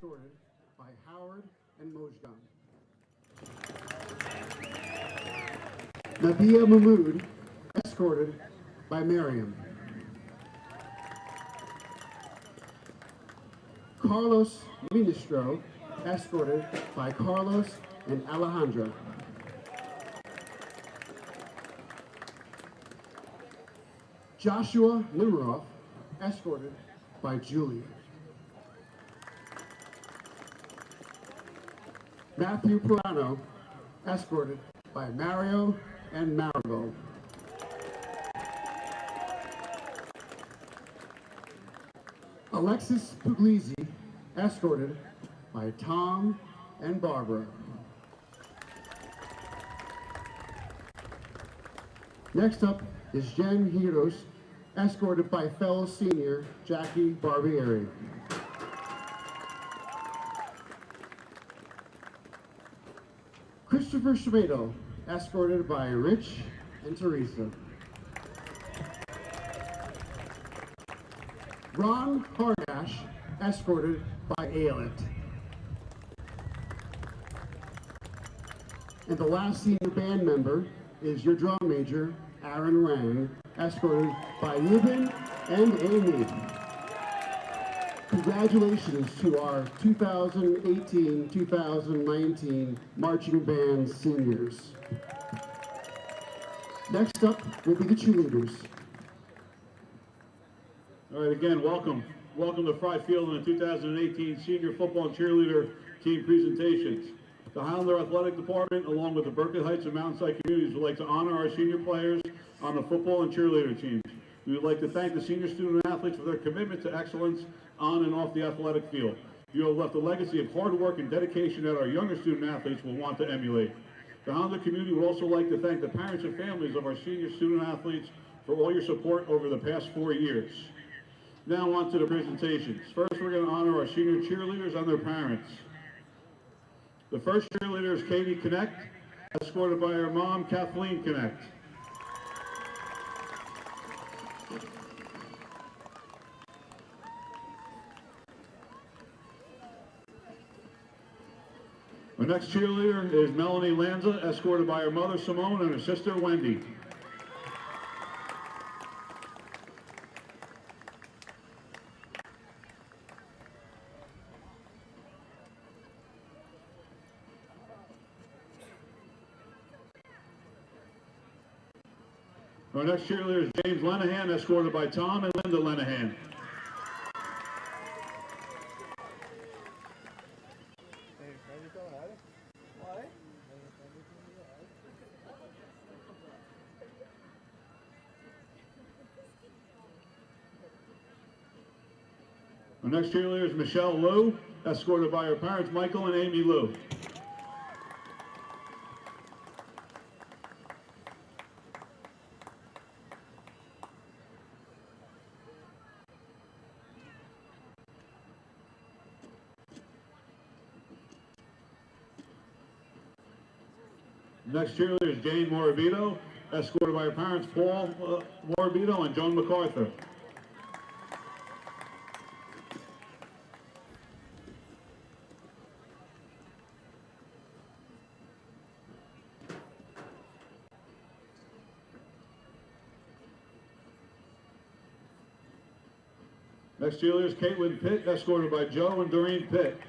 escorted by Howard and Mojgan. Nabia Mahmood, escorted by Miriam. Carlos Ministro, escorted by Carlos and Alejandra. Joshua Nimiroff, escorted by Julie. Matthew Pirano, escorted by Mario and Marigold. Alexis Puglisi, escorted by Tom and Barbara. Next up is Jen Hiros, escorted by fellow senior Jackie Barbieri. Christopher Schmedo, escorted by Rich and Teresa. Ron Hardash, escorted by Ayelet. And the last senior band member is your drum major, Aaron Rang, escorted by Ruben and Amy. Congratulations to our 2018-2019 marching band seniors. Next up will be the cheerleaders. All right, again, welcome. Welcome to Fry Field in the 2018 Senior Football and Cheerleader Team presentations. The Highlander Athletic Department, along with the Berkeley Heights and Mountainside communities, would like to honor our senior players on the football and cheerleader teams. We would like to thank the senior student athletes for their commitment to excellence on and off the athletic field. You have left a legacy of hard work and dedication that our younger student athletes will want to emulate. The Highlander community would also like to thank the parents and families of our senior student athletes for all your support over the past 4 years. Now on to the presentations. First, we're going to honor our senior cheerleaders and their parents. The first cheerleader is Katie Connect, escorted by her mom, Kathleen Connect. Our next cheerleader is Melanie Lanza, escorted by her mother, Simone, and her sister, Wendy. Our next cheerleader is James Lenahan, escorted by Tom and Linda Lenahan. Our next cheerleader is Michelle Liu, escorted by her parents, Michael and Amy Liu. Next cheerleader is Jane Morabito, escorted by her parents, Paul Morabito and Joan MacArthur. Next cheerleader is Caitlin Pitt, escorted by Joe and Doreen Pitt.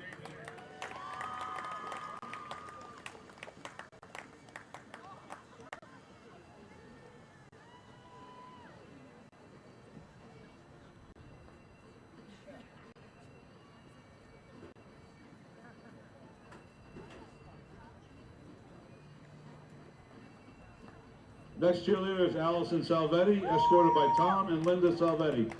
Next cheerleader is Allison Salvetti, escorted by Tom and Linda Salvetti.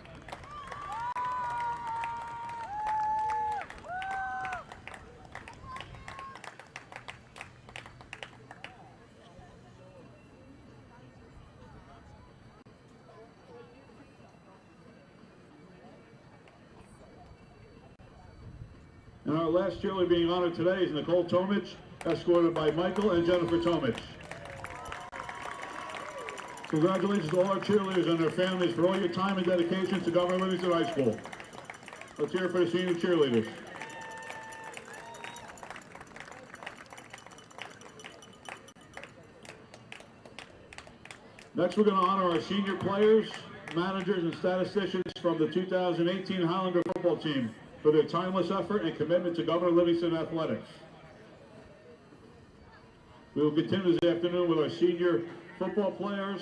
And our last cheerleader being honored today is Nicole Tomich, escorted by Michael and Jennifer Tomich. Congratulations to all our cheerleaders and their families for all your time and dedication to Governor Livingston High School. Let's hear it for the senior cheerleaders. Next, we're going to honor our senior players, managers, and statisticians from the 2018 Highlander football team for their timeless effort and commitment to Governor Livingston athletics. We will continue this afternoon with our senior football players.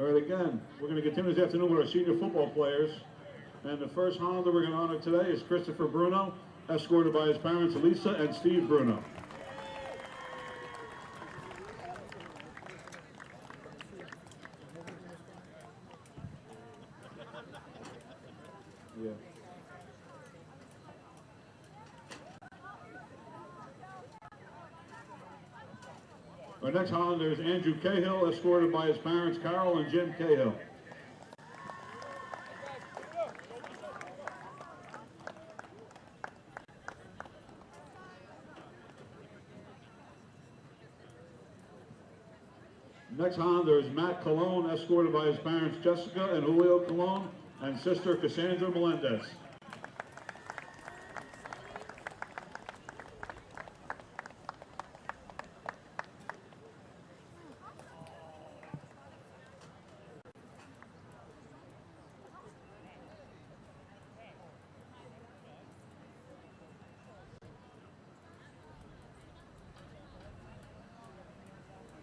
All right, again, we're going to continue this afternoon with our senior football players. And the first Hollander we're going to honor today is Christopher Bruno, escorted by his parents Lisa and Steve Bruno. Yeah. Our next Hollander is Andrew Cahill, escorted by his parents Carol and Jim Cahill. Next Hollander is Matt Colon, escorted by his parents Jessica and Julio Colon and sister Cassandra Melendez.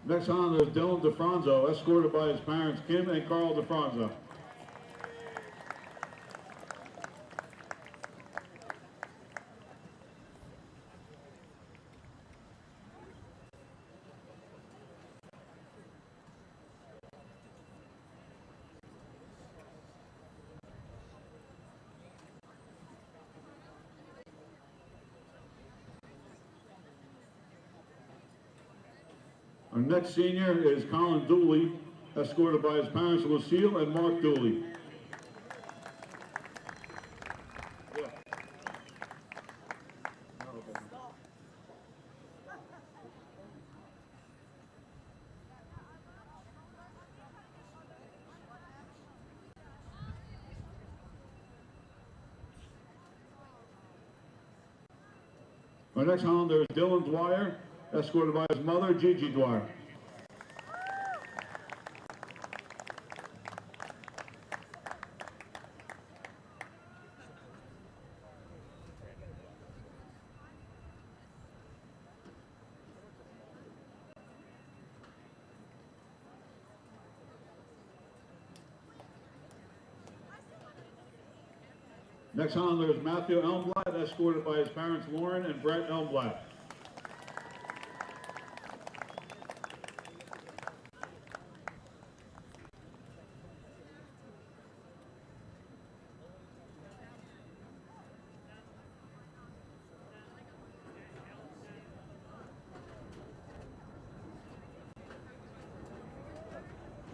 Next on is Dylan DeFranzo, escorted by his parents Kim and Carl DeFranzo. Our next senior is Colin Dooley, escorted by his parents Lucille and Mark Dooley. Yeah. Our next Hollander is Dylan Dwyer, escorted by his mother, Gigi Dwyer. Next Hollander is Matthew Elmblatt, escorted by his parents Lauren and Brett Elmblatt.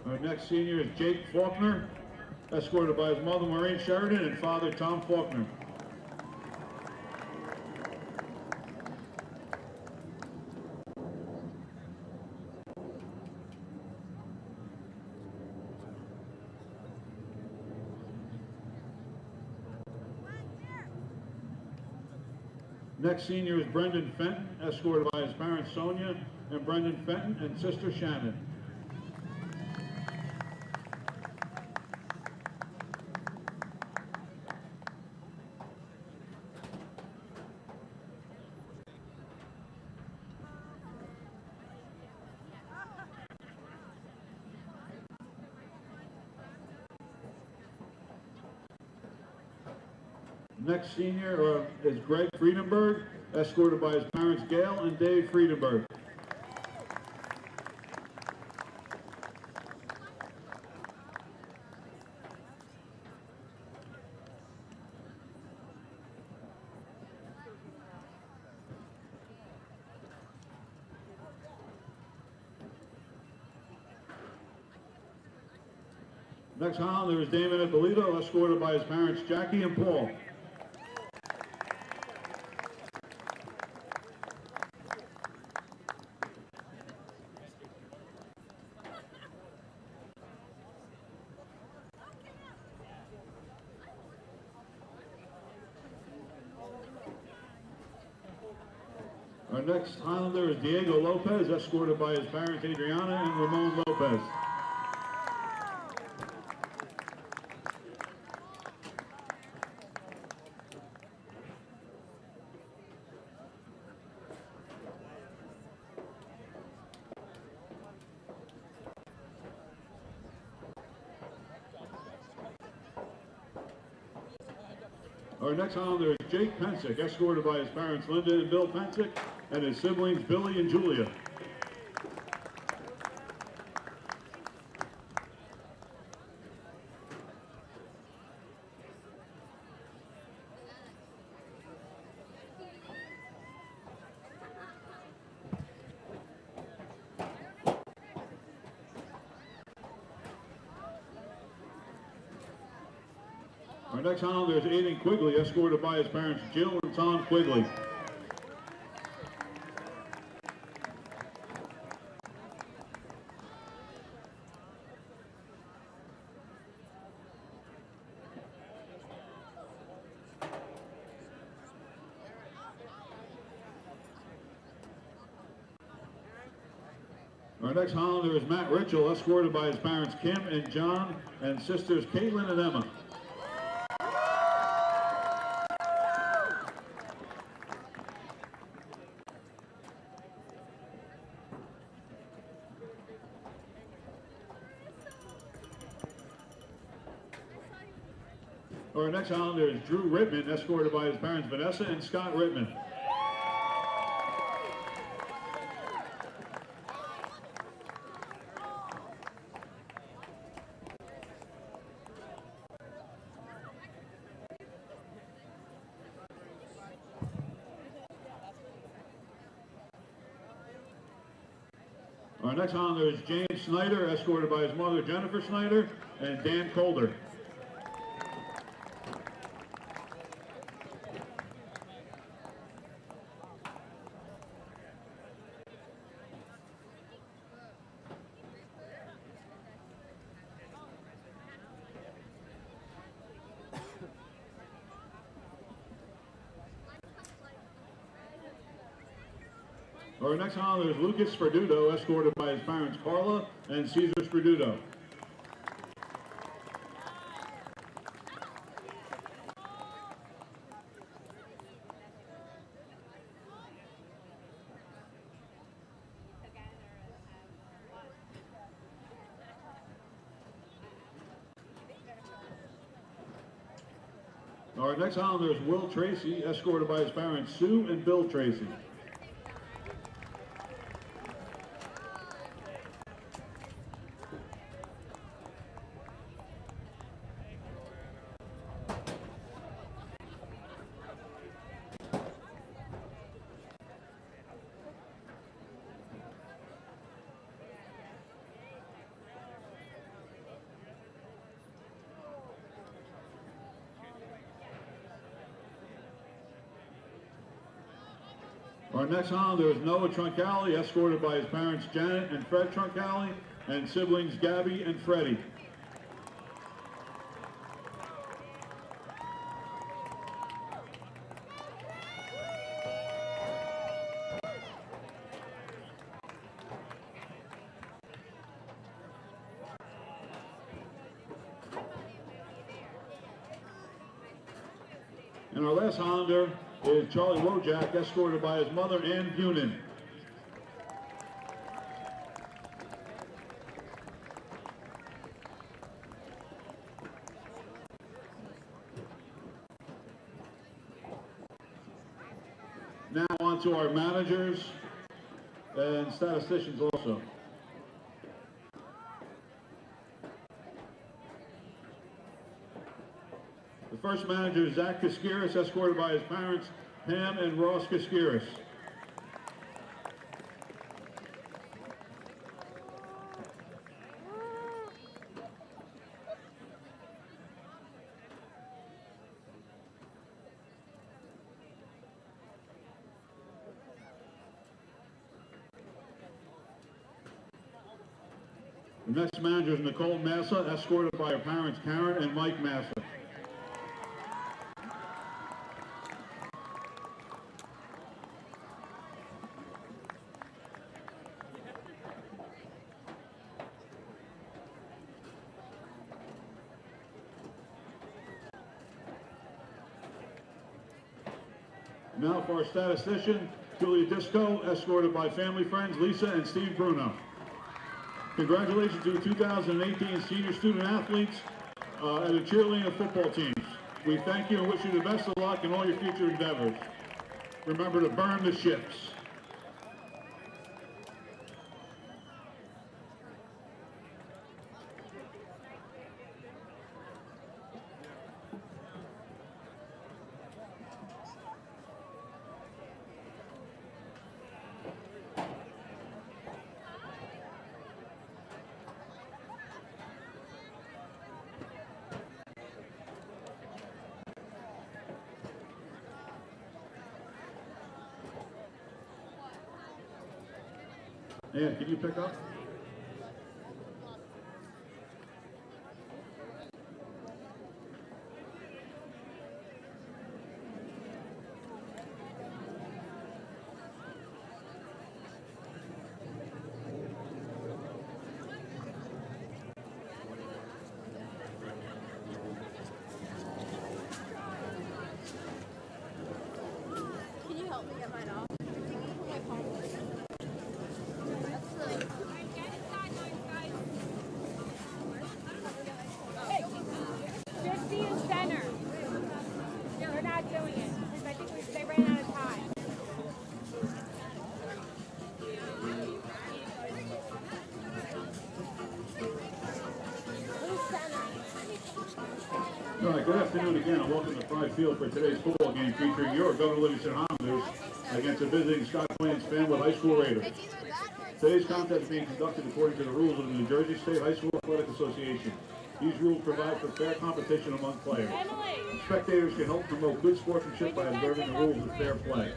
Our next senior is Jake Faulkner, escorted by his mother Maureen Sheridan and father Tom Faulkner. Next senior is Brendan Fenton, escorted by his parents Sonia and Brendan Fenton and sister Shannon. Next senior is Greg Friedenberg, escorted by his parents Gail and Dave Friedenberg. Next Highlander is Damon Ippolito, escorted by his parents Jackie and Paul. Our next Highlander is Diego Lopez, escorted by his parents Adriana and Ramon Lopez. Our next Highlander is Jake Pensick, escorted by his parents Linda and Bill Pensick and his siblings Billy and Julia. Our next Highlander is Aiden Quigley, escorted by his parents Jill and Tom Quigley. Our next Highlander is Matt Ritchell, escorted by his parents Kim and John and sisters Caitlin and Emma. Our next Highlander is Drew Rittman, escorted by his parents Vanessa and Scott Rittman. Our next Highlander is James Snyder, escorted by his mother Jennifer Snyder and Dan Calder. Our next Highlander is Lucas Sperduto, escorted by his parents Carla and Caesar Sperduto. Our next Highlander is Will Tracy, escorted by his parents Sue and Bill Tracy. Our next Highlander is Noah Troncali, escorted by his parents Janet and Fred Troncali, and siblings Gabby and Freddie. And our last Highlander is Charlie Wojak, escorted by his mother, Ann Bunin. Now on to our managers and statisticians also. The first manager is Zach Kaskiris, escorted by his parents, Pam and Ross Kaskiris. The next manager is Nicole Massa, escorted by her parents, Karen and Mike Massa. Now for our statistician, Julia Disco, escorted by family friends Lisa and Steve Bruno. Congratulations to the 2018 senior student athletes and the cheerleading and football teams. We thank you and wish you the best of luck in all your future endeavors. Remember to burn the ships. Yeah, can you pick up? Can you help me get mine off? Just be in center. They're not doing it because I think they ran out of time. Who's center? All right, good afternoon again, and welcome to Pride Field for today's football game featuring your Governor Livingston Highlanders against the visiting Scotch Fanwood High School Raiders. Today's contest is being conducted according to the rules of the New Jersey State High School Athletic Association. These rules provide for fair competition among players. Spectators can help promote good sportsmanship by observing the rules of fair play.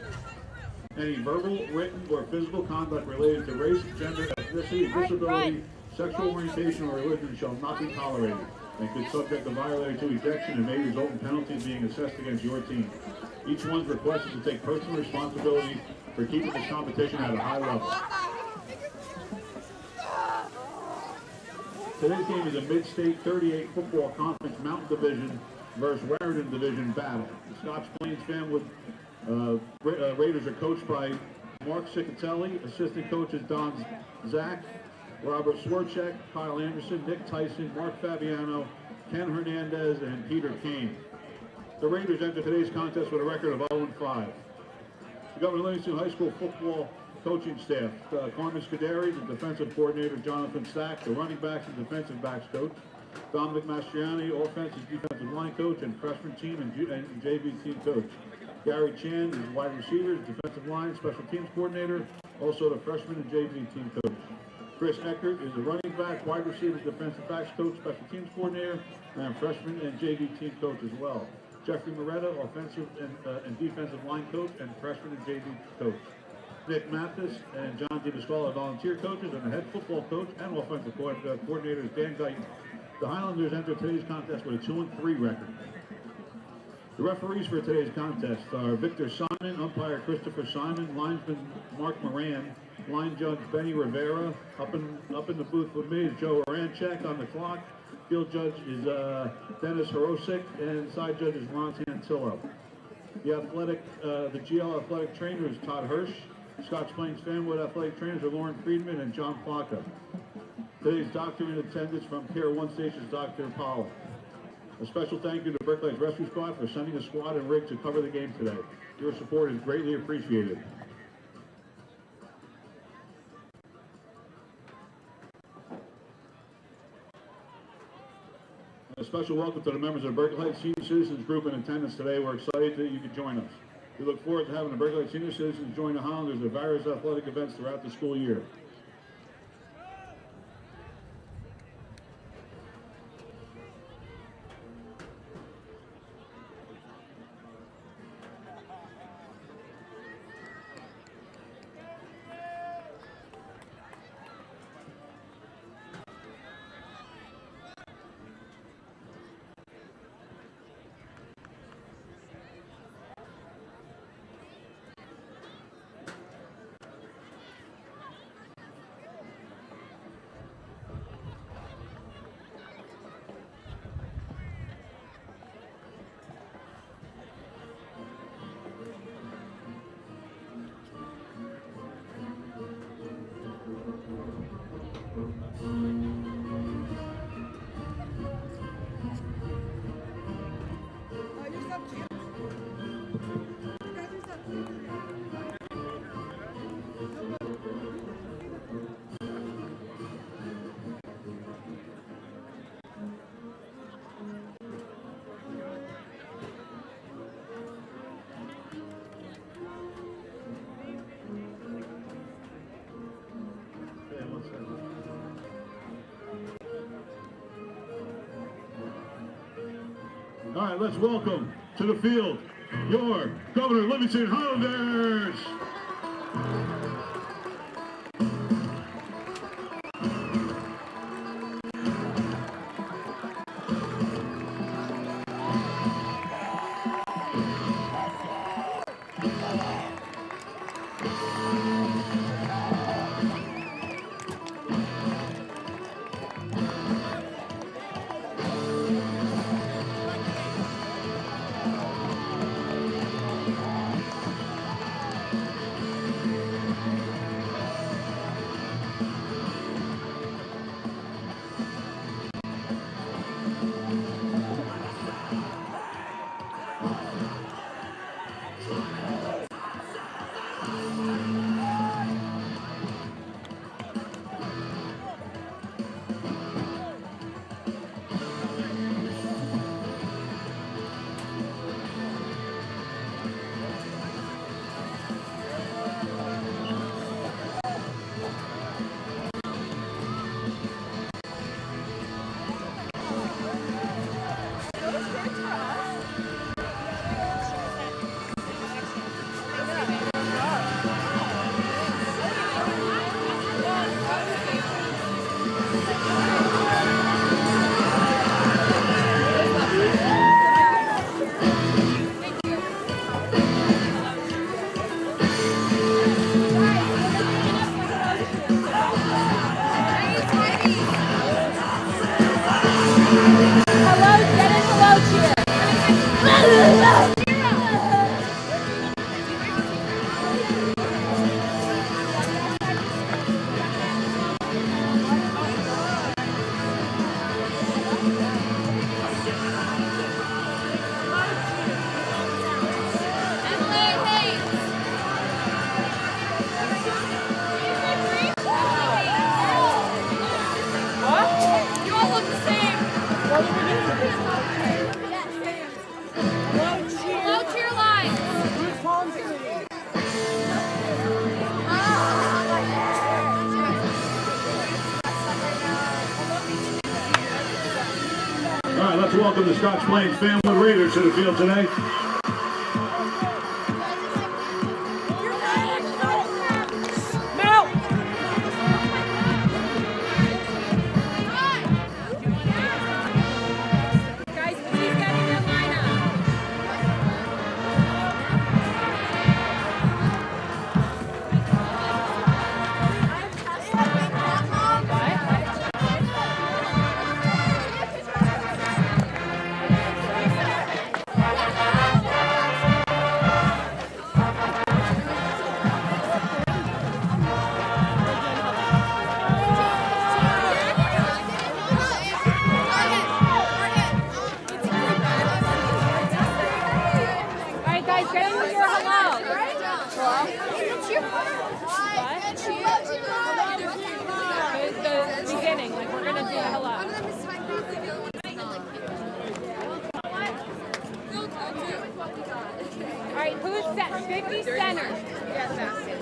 Any verbal, written, or physical conduct related to race, gender, ethnicity, disability, sexual orientation, or religion shall not be tolerated and could subject the violator to ejection and may result in penalties being assessed against your team. Each one's requested to take personal responsibility for keeping this competition at a high level. Today's game is a Mid-State 38 Football Conference Mountain Division versus Raritan Division battle. The Scotch Fanwood Raiders are coached by Mark Cicatelli, assistant coaches Don Zach, Robert Swerchek, Kyle Anderson, Nick Tyson, Mark Fabiano, Ken Hernandez, and Peter Kane. The Raiders enter today's contest with a record of 0-5. The Governor Livingston High School football coaching staff, Carmen Scuderi, the defensive coordinator, Jonathan Stack, the running backs and defensive backs coach, Dominic Mastriani, offensive defensive line coach, and freshman team and JV team coach. Gary Chan is wide receivers, defensive line, special teams coordinator, also the freshman and JV team coach. Chris Eckert is the running back, wide receivers, defensive backs coach, special teams coordinator, and freshman and JV team coach as well. Jeffrey Moretta, offensive and defensive line coach, and freshman and JV coach. Nick Mathis and John DiMasquale, volunteer coaches, and the head football coach and offensive coordinator is Dan Guyton. The Highlanders enter today's contest with a 2-3 record. The referees for today's contest are Victor Simon, umpire Christopher Simon, linesman Mark Moran, line judge Benny Rivera. Up in the booth with me is Joe Aranchek on the clock. Field judge is Dennis Horosik, and side judge is Ron Santillo. The GL athletic trainer is Todd Hirsch. Scotch Plains Fanwood athletic trainers are Lauren Friedman and John Flacco. Today's doctor in attendance from Care One Station's Dr. Paula. A special thank you to Berkeley's Rescue Squad for sending a squad and rig to cover the game today. Your support is greatly appreciated. A special welcome to the members of the Berkeley Heights Senior Citizens Group in attendance today. We're excited that you could join us. We look forward to having the Berkeley Heights Senior Citizens join the Highlanders at various athletic events throughout the school year. All right, let's welcome to the field your Governor Livingston Highlanders. Let's welcome the Scotch Plains Fanwood Raiders to the field today. right, who's set? 50 center. Yes, basket.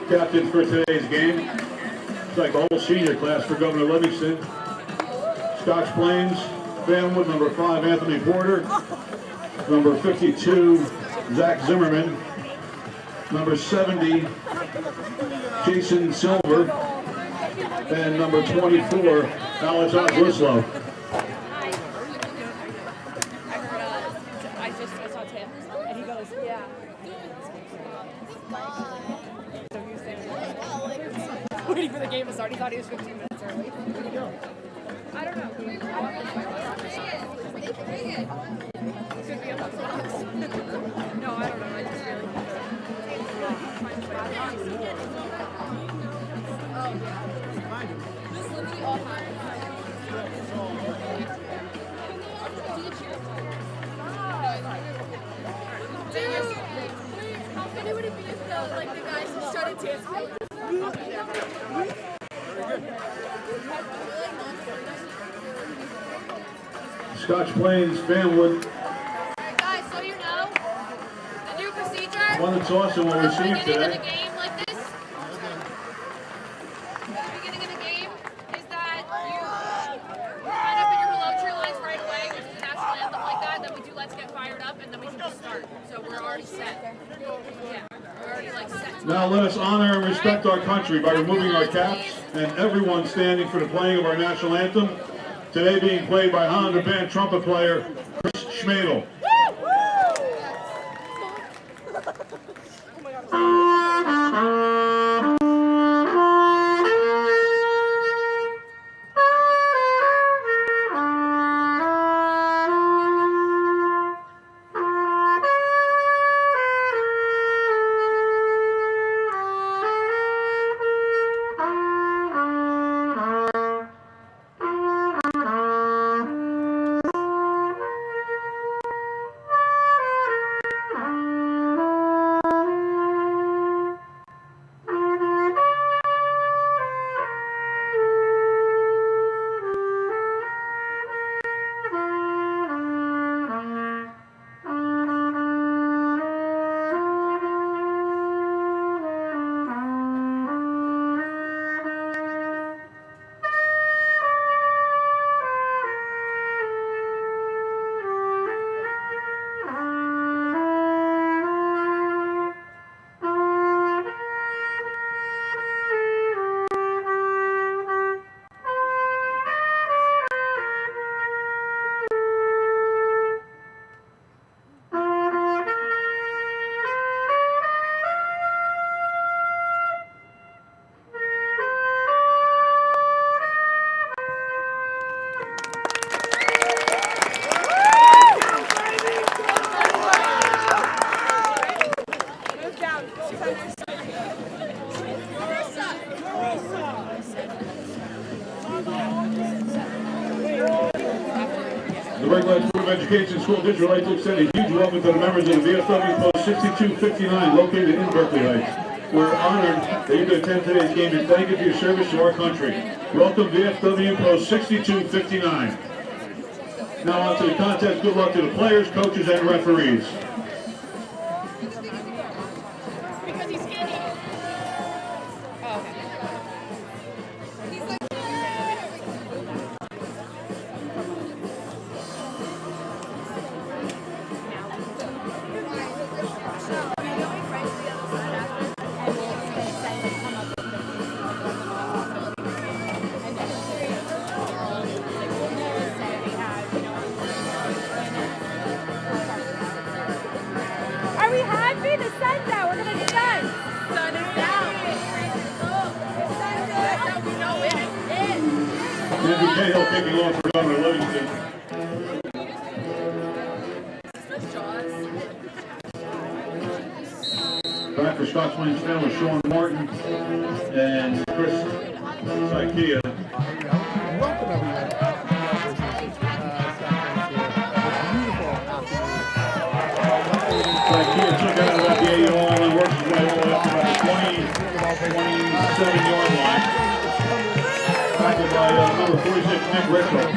Captain for today's game. It's like the whole senior class for Governor Livingston. Scotch Plains, Fanwood, number 5, Anthony Porter. Number 52, Zach Zimmerman. Number 70, Jason Silver. And number 24, Alex Oswislow. I saw Tim, and he goes, yeah. Waiting for the game to start. He thought he was 15 minutes early. Where'd he go? I don't know. Could be up on Fox. No, I don't know. I just feel like this literally all happened. Dude, how funny would it be if the guys just started dancing? Scotch Plains, Fanwood. Alright guys, so you know, the new procedure. One that's awesome we'll receive At the beginning of today. the game like this. The beginning of the game is that you line up in your hello true lines right away, which is the national anthem like that. Then we do let's get fired up, and then we can just start. So we're already set. Yeah, we're already like set. Now let us honor and respect our country by removing our caps and everyone standing for the playing of our national anthem. Today being played by Honda Band trumpet player Chris Schmadel. The Red Light Board of Education School District would like to extend a huge welcome to the members of the VFW Post 6259 located in Berkeley Heights. We're honored that you could attend today's game and thank you for your service to our country. Welcome VFW Post 6259. Now on to the contest. Good luck to the players, coaches, and referees. Because he's skinny. Oh, okay. He's like Andrew Cahill kicking off for Governor Livingston. Back for Scotch Plains Family, Sean Martin and Chris Sykia. Welcome everyone. Sykia took out about the 8-yard line and works his way all the way up to about the 27-yard line. Tackled by number 46, Nick Ritchell.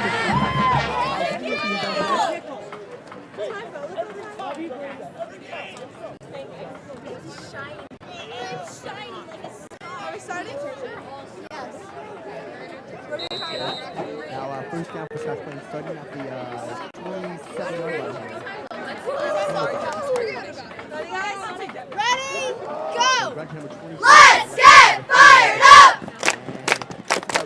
Now, first down for Scotch Plains, starting at the 27-yard line. Ready? Go! Let's get fired up!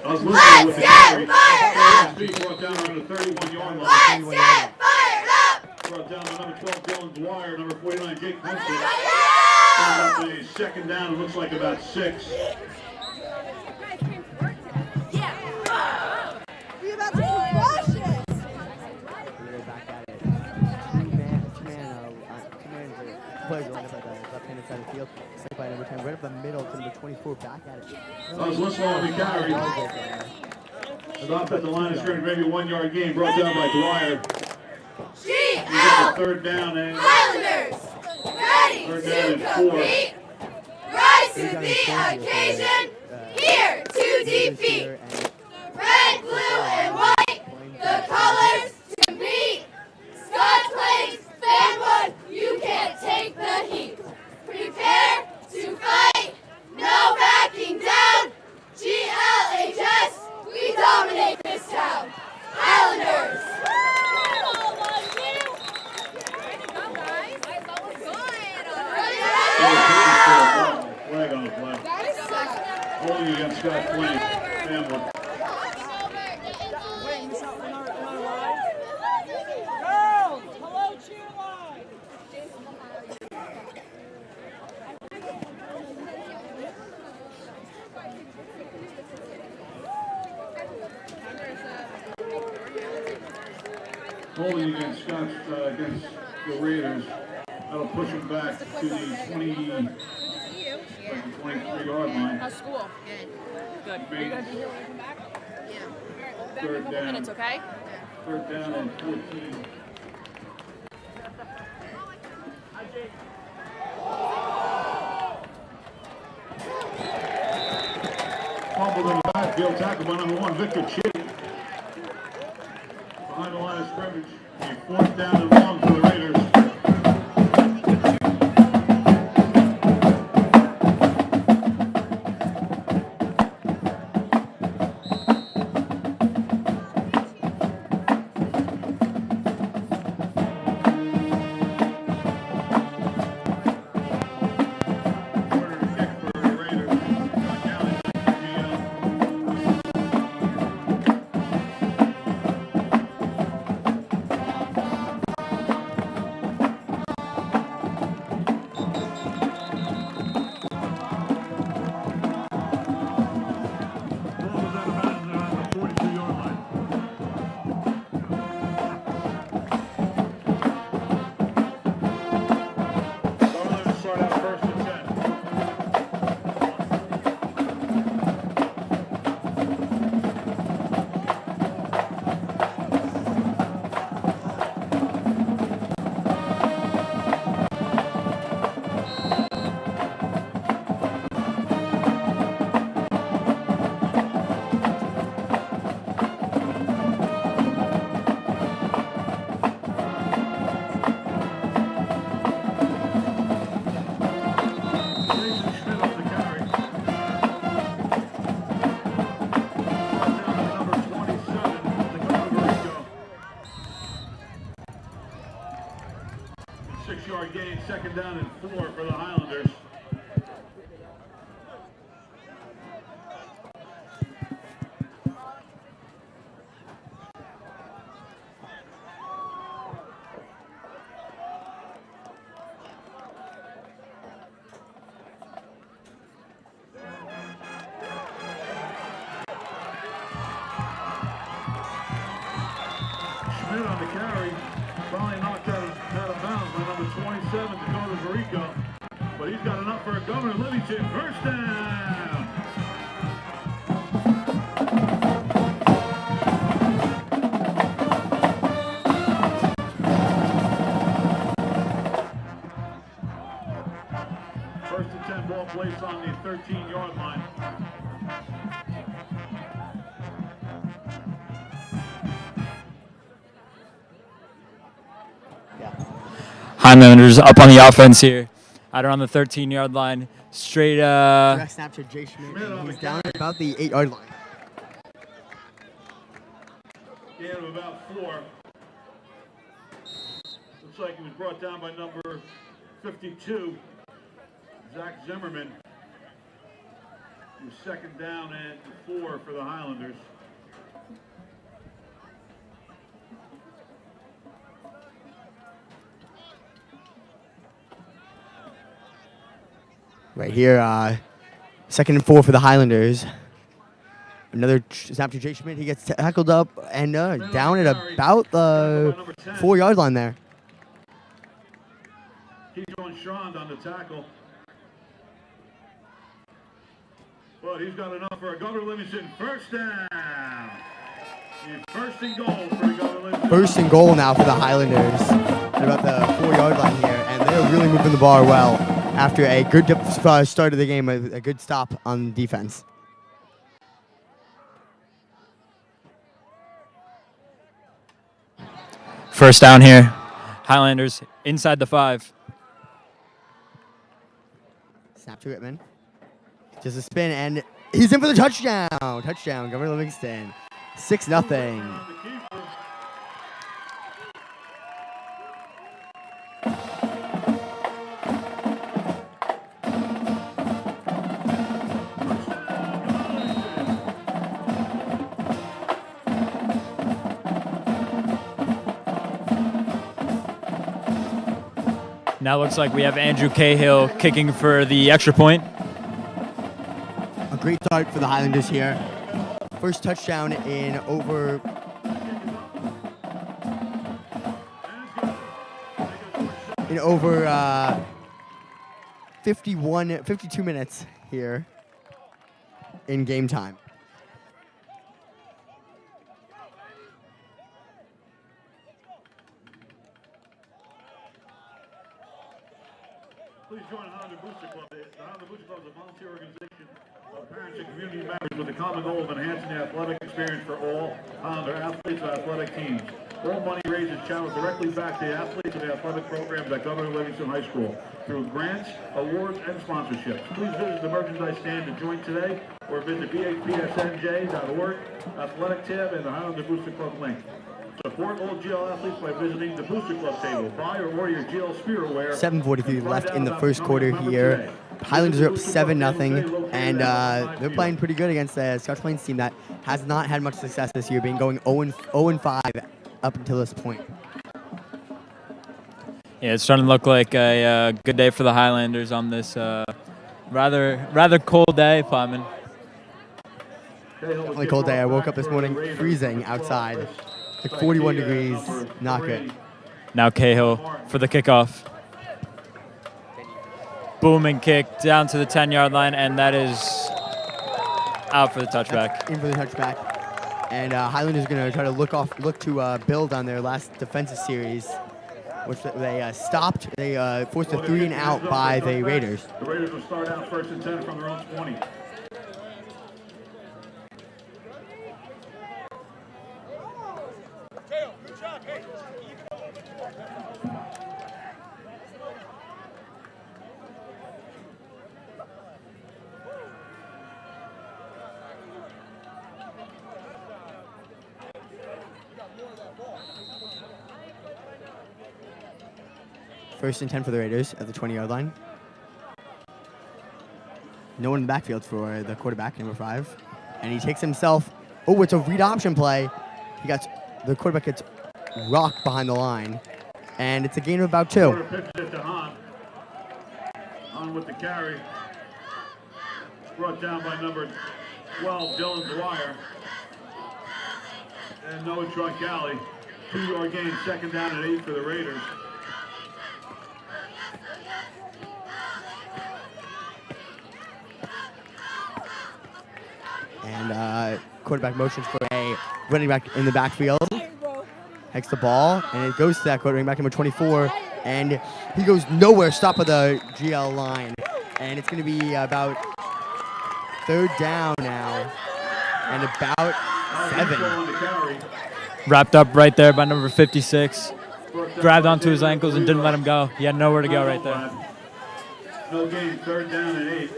Let's get fired up! Brought down on the 31-yard line. Let's get fired up! Brought down to number 12, Dylan Dwyer, number 49, Jake Humphrey. Yeah! Up a second down, it looks like about 6. We're about to crush it! back at it. Two-man players going up at the left-handed side of the field. Sent by number 10, right up the middle to number 24, back at it. Listening on the carry. Off at the line of scrimmage, maybe 1-yard gain, brought down by Dwyer. GL! Third down and Highlanders! Ready third down to and 4. compete! Rise to the occasion! Here to defeat! Red, blue, and white! The colors to beat! Scotch Plains, Fanwood, you can't take the heat! Prepare to fight! No backing down! GLHS, we dominate this town! Highlanders! Flag on the play. Holding against Scotch Plains. Family. Hello, cheer line. Holding against Scotch, against the Raiders. That'll push them back to the 23-yard line. How's school? Good. Are you going to be here when you come back? Yeah. Back in a couple minutes, okay? Third down and 14. Fumbled in the backfield, tackled by number 1, Victor Chitty. Behind the line of scrimmage, a fourth down and long for the Raiders. Gain, second down and 4 for the Highlanders. Schmidt on the carry. Finally knocked out of bounds by number 27, Dakota Varico. But he's got enough for a Governor Livingston. First down. First and 10 ball placed on the 13-yard line. Highlanders up on the offense here. Out around the 13-yard line. Straight Direct snap to Jay Schmidt, and he's down at about the 8-yard line. Gain of about 4. Looks like he was brought down by number 52, Zach Zimmerman. He was second down and 4 for the Highlanders. Right here, second and 4 for the Highlanders. Another snap to Jay Schmidt. He gets tackled up and down at about the 4-yard line there. He's going Strand on the tackle. But he's got enough for a Governor Livingston first down. It's first and goal for the Governor Livingston. First and goal now for the Highlanders at about the 4-yard line here, and they're really moving the ball well after a good start of the game, a good stop on defense. first down here. Highlanders inside the 5. Snap to Whitman. Just a spin, and he's in for the touchdown. Touchdown, Governor Livingston. 6-0. Now looks like we have Andrew Cahill kicking for the extra point. A great start for the Highlanders here. First touchdown in over 52 minutes here in game time. Please join Honda Booster Club. The Honda Booster Club is a volunteer organization of parents and community members with the common goal of enhancing the athletic experience for all Honda athletes and athletic teams. All money raised is channeled directly back to the athletes and the athletic programs at Governor Livingston High School through grants, awards, and sponsorships. Please visit the merchandise stand to join today or visit bhpsnj.org, athletic tab, and the Honda Booster Club link. Support all GL athletes by visiting the Booster Club table. Buy or order your GL Spirit wear. 7:43 left in the first quarter here. Highlanders are up 7-0, and they're playing pretty good against the Scotch Plains team that has not had much success this year, being going 0-5 up until this point. Yeah, it's starting to look like a good day for the Highlanders on this rather cold day, Plyman. Definitely cold day. I woke up this morning freezing outside. Like 41 degrees, not good. Now Cahill for the kickoff. Booming kick down to the 10-yard line, and that is out for the touchback. In for the touchback. And Highlanders are going to try to look to build on their last defensive series, which they stopped. They forced a 3-and-out by the Raiders. The Raiders will start out first and 10 from their own 20. First and 10 for the Raiders at the 20-yard line. No one in the backfield for the quarterback, number 5. And he takes himself. Oh, it's a read option play. The quarterback gets rocked behind the line. And it's a gain of about 2. Pitches it to Hahn. Hahn with the carry. Brought down by number 12, Dylan Dwyer. And Noah Troncali. 2-yard gain, second down and 8 for the Raiders. And quarterback motions for a running back in the backfield. Hikes the ball, and it goes to that running back number 24, and he goes nowhere, stopped at the GL line. And it's going to be about third down now, and about 7. Wrapped up right there by number 56. Grabbed onto his ankles and didn't let him go. He had nowhere to go right there. No gain, third down and 8.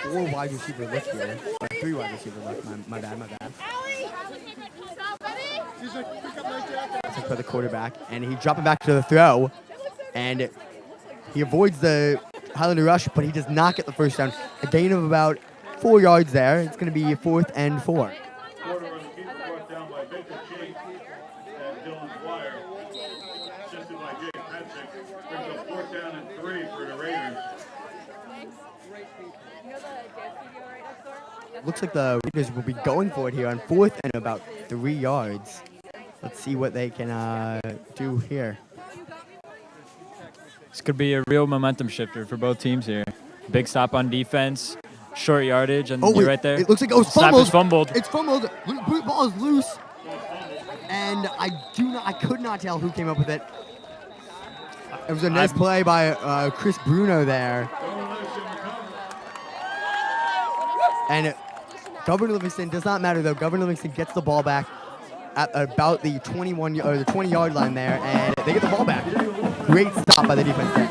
Four wide receiver left here. Or 3 wide receiver left. My bad. For the quarterback, and he dropping back to the throw, and he avoids the Highlander rush, but he does not get the first down. A gain of about 4 yards there. It's going to be 4th and 4. Looks like the Raiders will be going for it here on 4th and about 3 yards. Let's see what they can do here. This could be a real momentum shifter for both teams here. Big stop on defense, short yardage, and you're right there. It looks like it's Snap fumbled. is fumbled. It's fumbled. Ball is loose, and I could not tell who came up with it. It was a nice play by Chris Bruno there, and Governor Livingston does not matter though. Governor Livingston gets the ball back at about the 20-yard line there, and they get the ball back. Great stop by the defense there.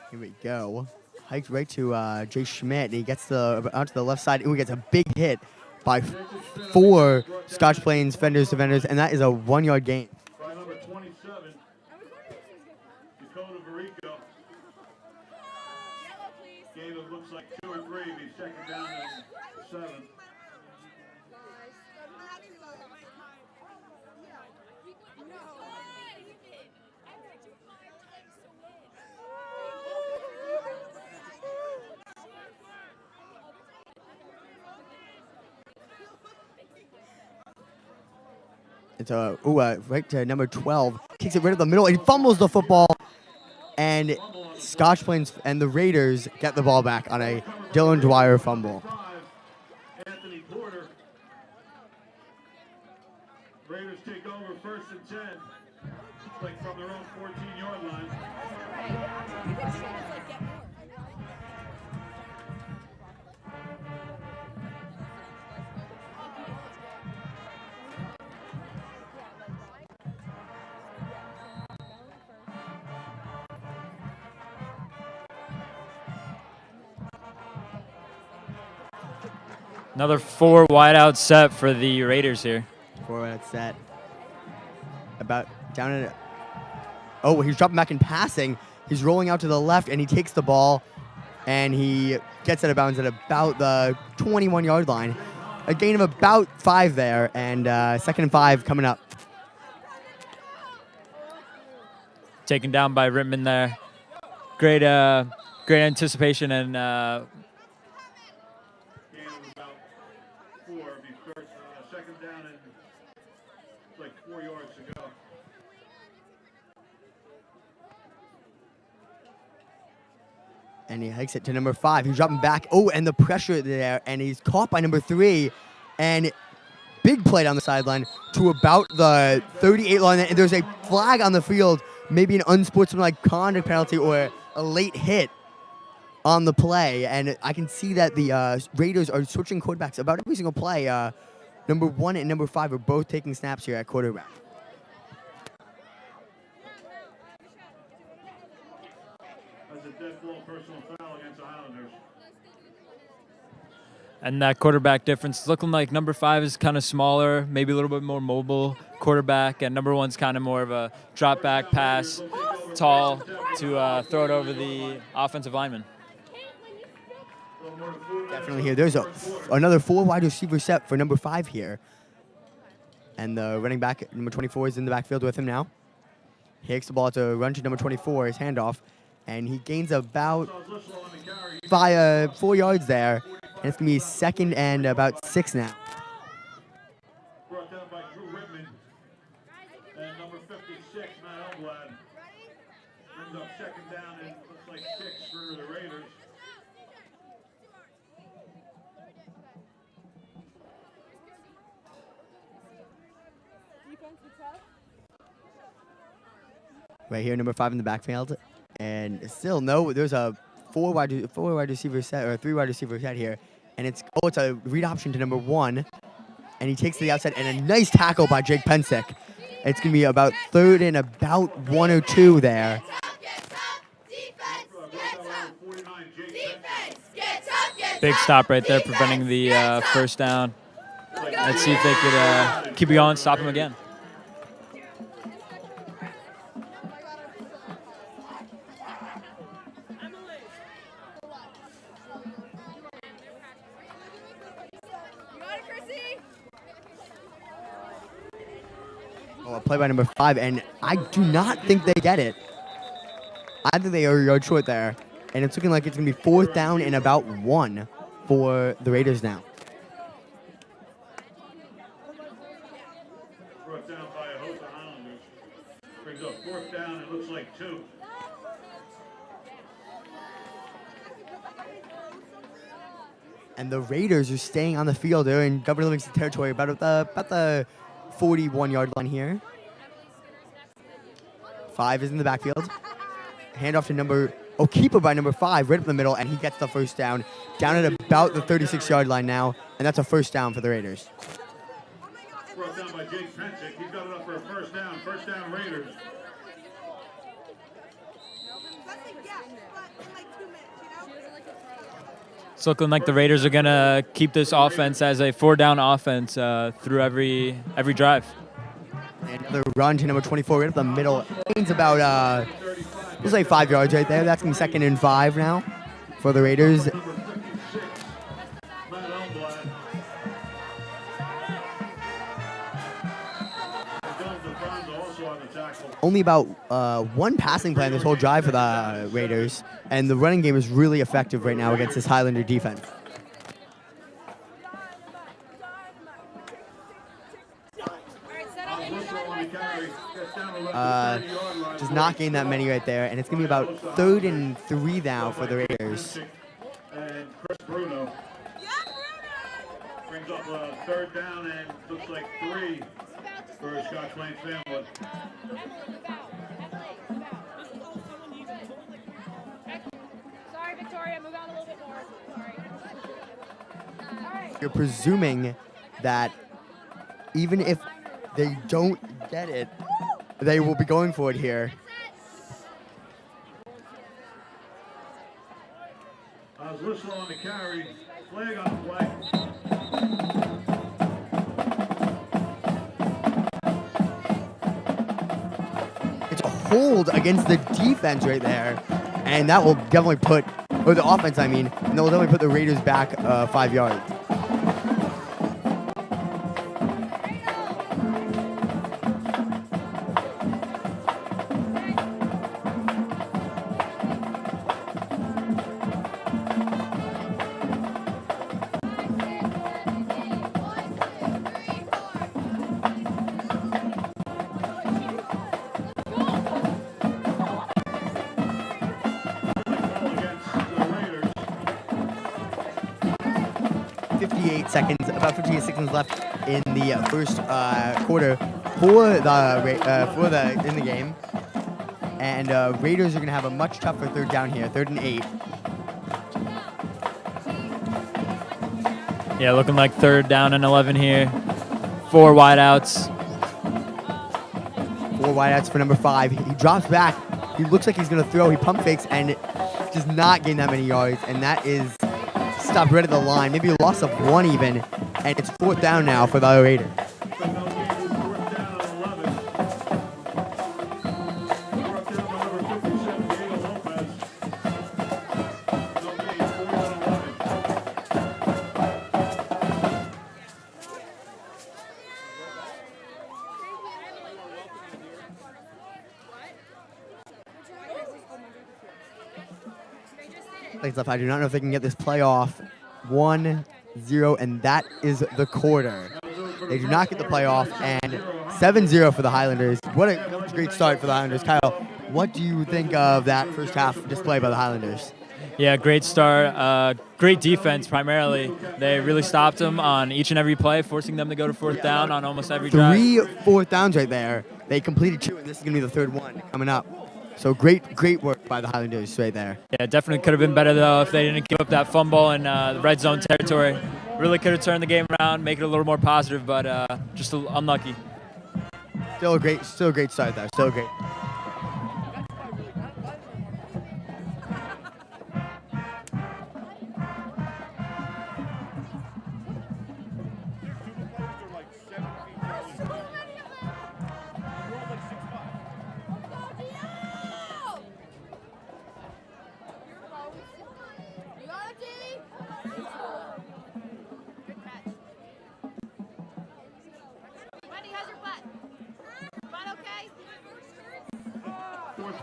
Here we go. Hiked right to Jay Schmidt, and he gets onto the left side, and he gets a big hit by 4 Scotch Plains defenders, and that is a 1-yard gain. By number 27, Dakota Varico. Gain of looks like 2 or 3, be second down and 7. It's right to number 12. Kicks it right up the middle, and he fumbles the football. And Scotch Plains and the Raiders get the ball back on a Dylan Dwyer fumble. Anthony Porter. Raiders take over 1st and 10. Like from their own 14-yard line. Another 4 wideout set for the Raiders here. 4 wideout set. About down at. Oh, he's dropping back in passing. He's rolling out to the left, and he takes the ball, and he gets out of bounds at about the 21-yard line. A gain of about 5 there, and 2nd and 5 coming up. Taken down by Rittman there. Great anticipation and. Second down and like 4 yards to go. And he hikes it to number 5. He's dropping back. Oh, and the pressure there, and he's caught by number 3. And big play down the sideline to about the 38 line. And there's a flag on the field, maybe an unsportsmanlike conduct penalty or a late hit on the play. And I can see that the Raiders are switching quarterbacks about every single play. Number 1 and number 5 are both taking snaps here at quarterback. That's a dead ball personal foul against the Highlanders. And that quarterback difference is looking like number 5 is kind of smaller, maybe a little bit more mobile quarterback, and number 1's kind of more of a drop back pass, tall to throw it over the offensive lineman. Definitely here. There's another 4 wide receiver set for number 5 here. And the running back, number 24, is in the backfield with him now. He takes the ball to run to number 24, his handoff, and he gains about 4 yards there. And it's going to be 2nd and about 6 now. Brought down by Drew Whitman. And number 56, Matt Elblad. Brings up 2nd down and looks like 6 for the Raiders. Right here, number 5 in the backfield. And still, no, there's a 4 wide receiver set, or a 3 wide receiver set here. And it's a read option to number 1. And he takes to the outside, and a nice tackle by Jake Pensick. It's going to be about 3rd and about 1 or 2 there. Big stop right there, preventing the first down. Let's see if they could keep it going, stop him again. Oh, a play by number 5, and I do not think they get it. I think they are a yard short there. And it's looking like it's going to be 4th down and about 1 for the Raiders now. Brought down by a host of Highlanders. Brings up 4th down, it looks like 2. And the Raiders are staying on the field. They're in Governor Livingston territory, about the 41-yard line here. 5 is in the backfield. Handoff to keeper by number 5, right up the middle, and he gets the first down at about the 36-yard line now, and that's a first down for the Raiders. Brought down by Jake Pensick. He's got it up for a first down. First down, Raiders. It's looking like the Raiders are going to keep this offense as a 4-down offense through every drive. And the run to number 24 right up the middle. Gains about, looks like 5 yards right there. That's going to be 2nd and 5 now for the Raiders. Only about 1 passing play in this whole drive for the Raiders, and the running game is really effective right now against this Highlander defense. Does not gain that many right there, and it's going to be about 3rd and 3 now for the Raiders. And Chris Bruno brings up a 3rd down and looks like 3 for Scotch Plains family. Sorry, Victoria, move out a little bit more. Sorry. All right. You're presuming that even if they don't get it, they will be going for it here. Whistle on the carry, flag on the play. It's a hold against the defense right there, and that will definitely put, or the offense, I mean, and that will definitely put the Raiders back 5 yards. About 58 seconds left in the first quarter in the game, and Raiders are going to have a much tougher 3rd down here, 3rd and 8. Yeah, looking like 3rd down and 11 here. 4 wideouts. 4 wideouts for number 5. He drops back. He looks like he's going to throw. He pump fakes and does not gain that many yards, and that is stopped right at the line, maybe a loss of 1 even, and it's 4th down now for the Raiders. I do not know if they can get this play off. 1-0, and that is the quarter. They do not get the play off, and 7-0 for the Highlanders. What a great start for the Highlanders. Kyle, what do you think of that first half display by the Highlanders? Yeah, great start. Great defense, primarily. They really stopped them on each and every play, forcing them to go to 4th down on almost every drive. 3 4th downs right there. They completed 2, and this is going to be the 3rd one coming up. So great work by the Highlanders right there. Yeah, definitely could have been better, though, if they didn't give up that fumble in the red zone territory. Really could have turned the game around, make it a little more positive, but just unlucky. Still a great start there. Still great.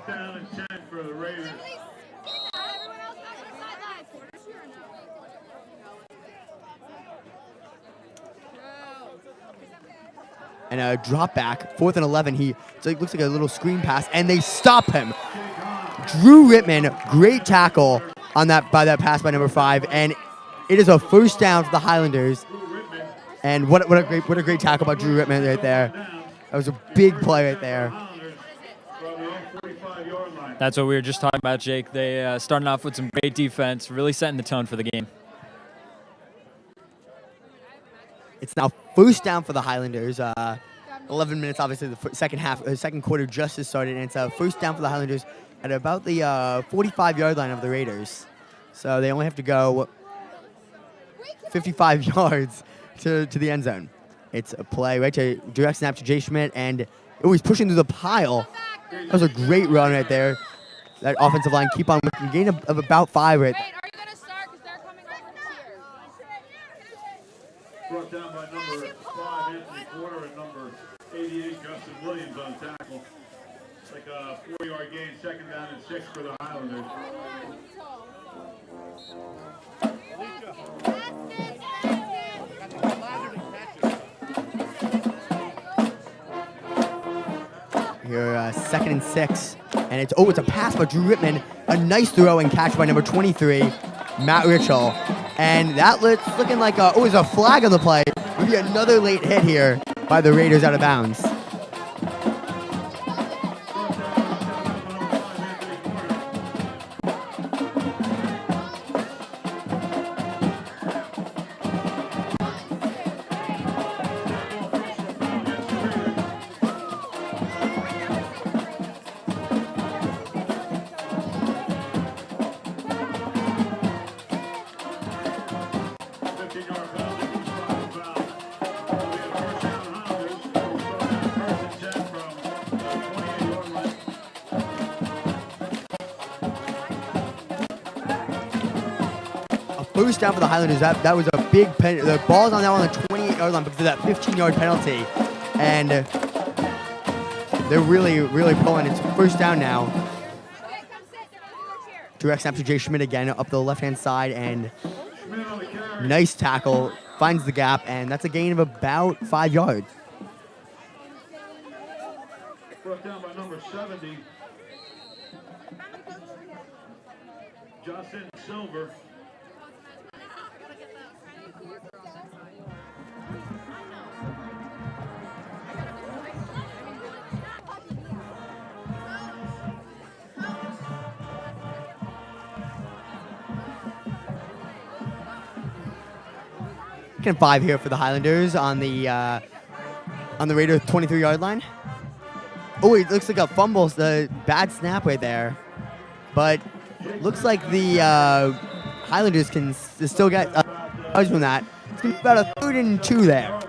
Down and 10 for the Raiders. And a drop back, 4th and 11. So it looks like a little screen pass, and they stop him. Drew Rittman, great tackle on that pass by number 5, and it is a 1st down for the Highlanders. And what a great tackle by Drew Rittman right there. That was a big play right there. That's what we were just talking about, Jake. They starting off with some great defense, really setting the tone for the game. It's now 1st down for the Highlanders. 11 minutes, obviously, the second quarter just has started, and it's a 1st down for the Highlanders at about the 45-yard line of the Raiders. So they only have to go 55 yards to the end zone. It's a play right to direct snap to Jay Schmidt, and he's pushing through the pile. That was a great run right there. That offensive line keep on with a gain of about 5 right there. Wait, are you going to start? Because they're coming over to cheer. Brought down by number 5, Anthony Porter, and number 88, Justin Williams on tackle. It's like a 4-yard gain, 2nd down and 6 for the Highlanders. Here, 2nd and 6, and it's a pass by Drew Rittman, a nice throw and catch by number 23, Matt Ritchell, and that looking like it was a flag on the play. Maybe another late hit here by the Raiders out of bounds. First down for the Highlanders. That was a big penalty. The ball's on now on the 28-yard line because of that 15-yard penalty, and they're really pulling. It's 1st down now. Direct snap to Jay Schmidt again up the left-hand side, and nice tackle, finds the gap, and that's a gain of about 5 yards. Brought down by number 70, Justin Silver. Second 5 here for the Highlanders on the Raiders 23-yard line. Oh, it looks like a fumble, the bad snap right there. But looks like the Highlanders can still get yards from that. It's going to be about a 3rd and 2 there. Raider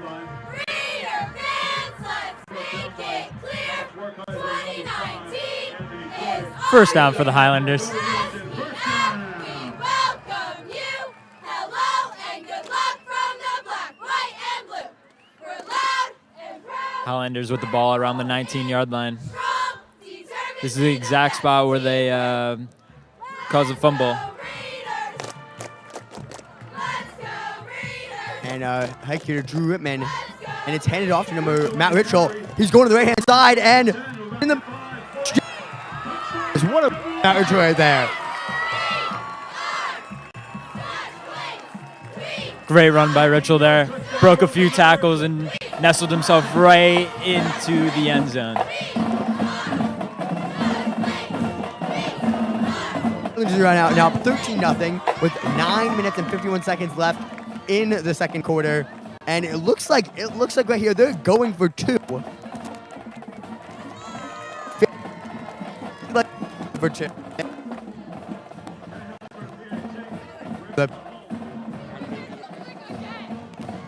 fans, let's make it clear. 2019 is First down for the Highlanders. we welcome you. Hello and good luck from the black, white, and blue. We're loud and proud. Highlanders with the ball around the 19-yard line. Strong, determined. This is the exact spot where they caused a fumble. Raiders. Let's go Raiders. And hike here to Drew Whitman. And it's handed off to Matt Ritchell. He's going to the right-hand side, and in the... What a Matt Ritchell right there. Great run by Ritchell there. Broke a few tackles and nestled himself right into the end zone. Highlanders are out now 13-0 with 9 minutes and 51 seconds left in the second quarter. And it looks like right here they're going for 2. For 2.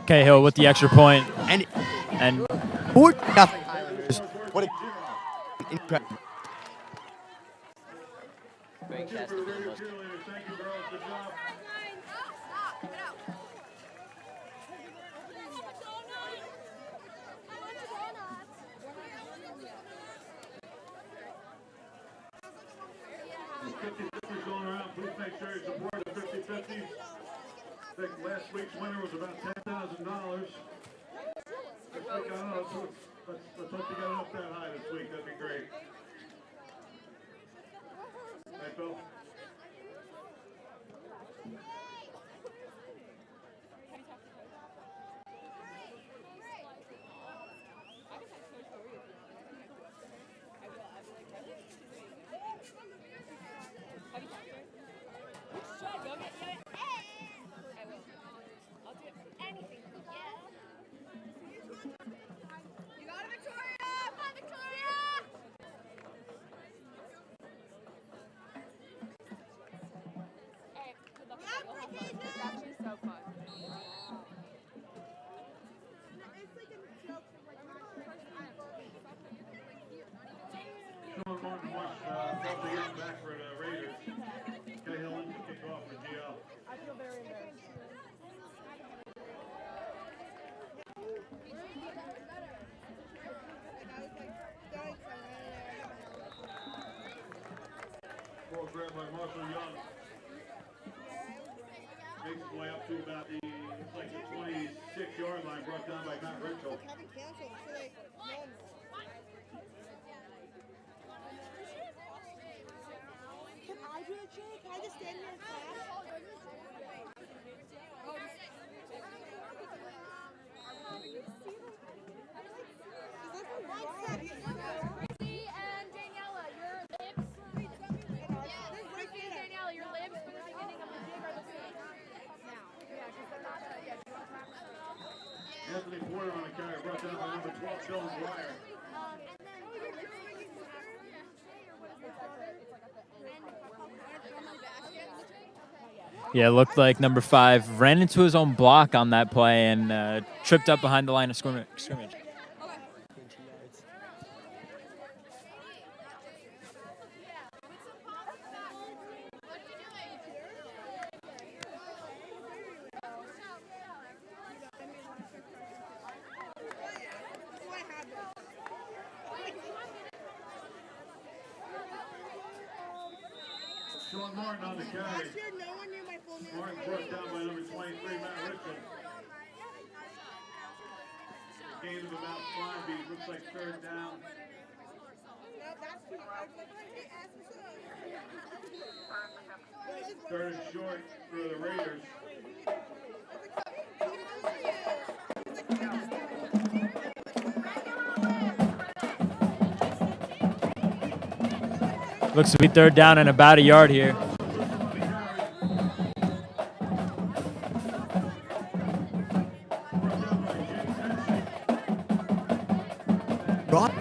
Cahill with the extra point. And And 4-0 Highlanders. What a incredible. Going around, please make sure you support the 50-50. I think last week's winner was about $10,000. This week, I don't know, let's hope you got it up that high this week. That'd be great. Hey, Phil. Sean Martin watched both the game back for the Raiders. Cahill in to kick off for GL. I feel very embarrassed. Ball grabbed by Marshall Young. Makes his way up to about the, looks like the 26-yard line, brought down by Matt Ritchell. Can I do it, Jay? Can I just stand here and clap? Chrissy and Daniela, your lips. Chrissy and Daniela, your lips from the beginning of the jig are the same. Now. Yeah, because they're not, Anthony Porter on the carry, brought down by number 12, Dylan Dwyer. yeah, it looked like number 5 ran into his own block on that play and tripped up behind the line of scrimmage. Sean Martin on the carry. Last year, no one knew my full name. Martin brought down by number 23, Matt Ritchell. Gain of about 5 feet, looks like 3rd down. No, that's too hard. Hey, ask me so. 3rd and short for the Raiders. Looks to be 3rd down and about a yard here. Right.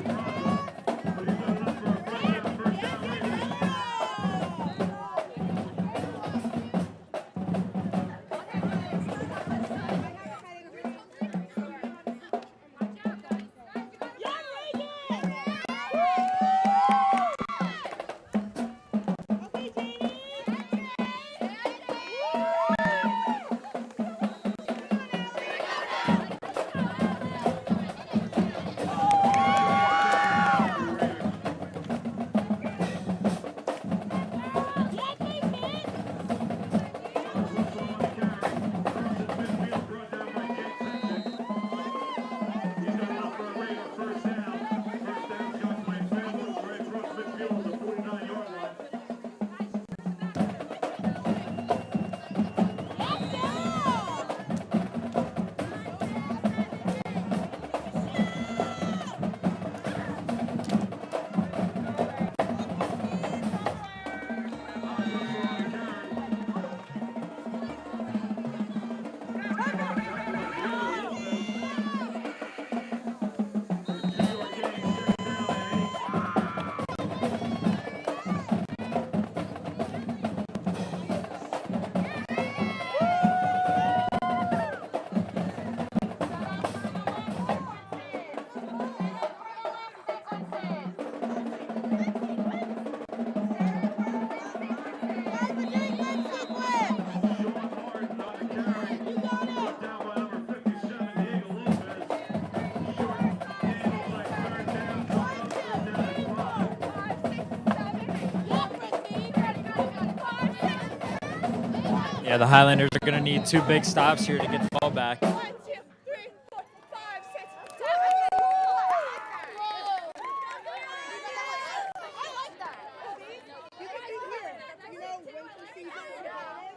Yeah, the Highlanders are going to need 2 big stops here to get the ball back. 1, 2, 3, 4, 5, 6, 7.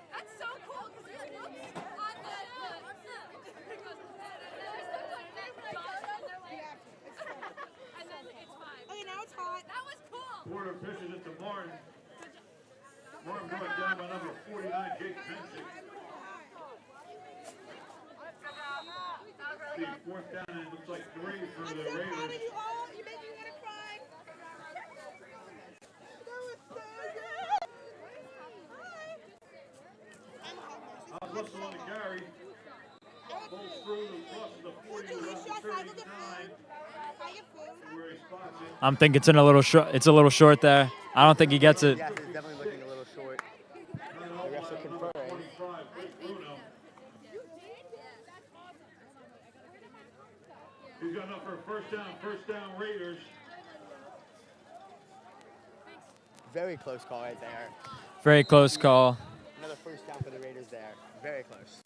That's so cool because it looks on and then it's fine. Okay, now it's hot. That was cool. Porter pitches it to Martin. Martin brought down by number 49, Jake Benson. The 4th down, and it looks like 3 for the Raiders. You make me want to cry. How's Russell on the carry? Pulls through and crosses the 40 to about the 39. Where he spots it. I'm thinking it's a little short. It's a little short there. I don't think he gets it. Yes, it's definitely looking a little short. The refs are conferring. 25, Blake Bruno. He's got enough for a first down Raiders. Very close call right there. Very close call. Another first down for the Raiders there. Very close.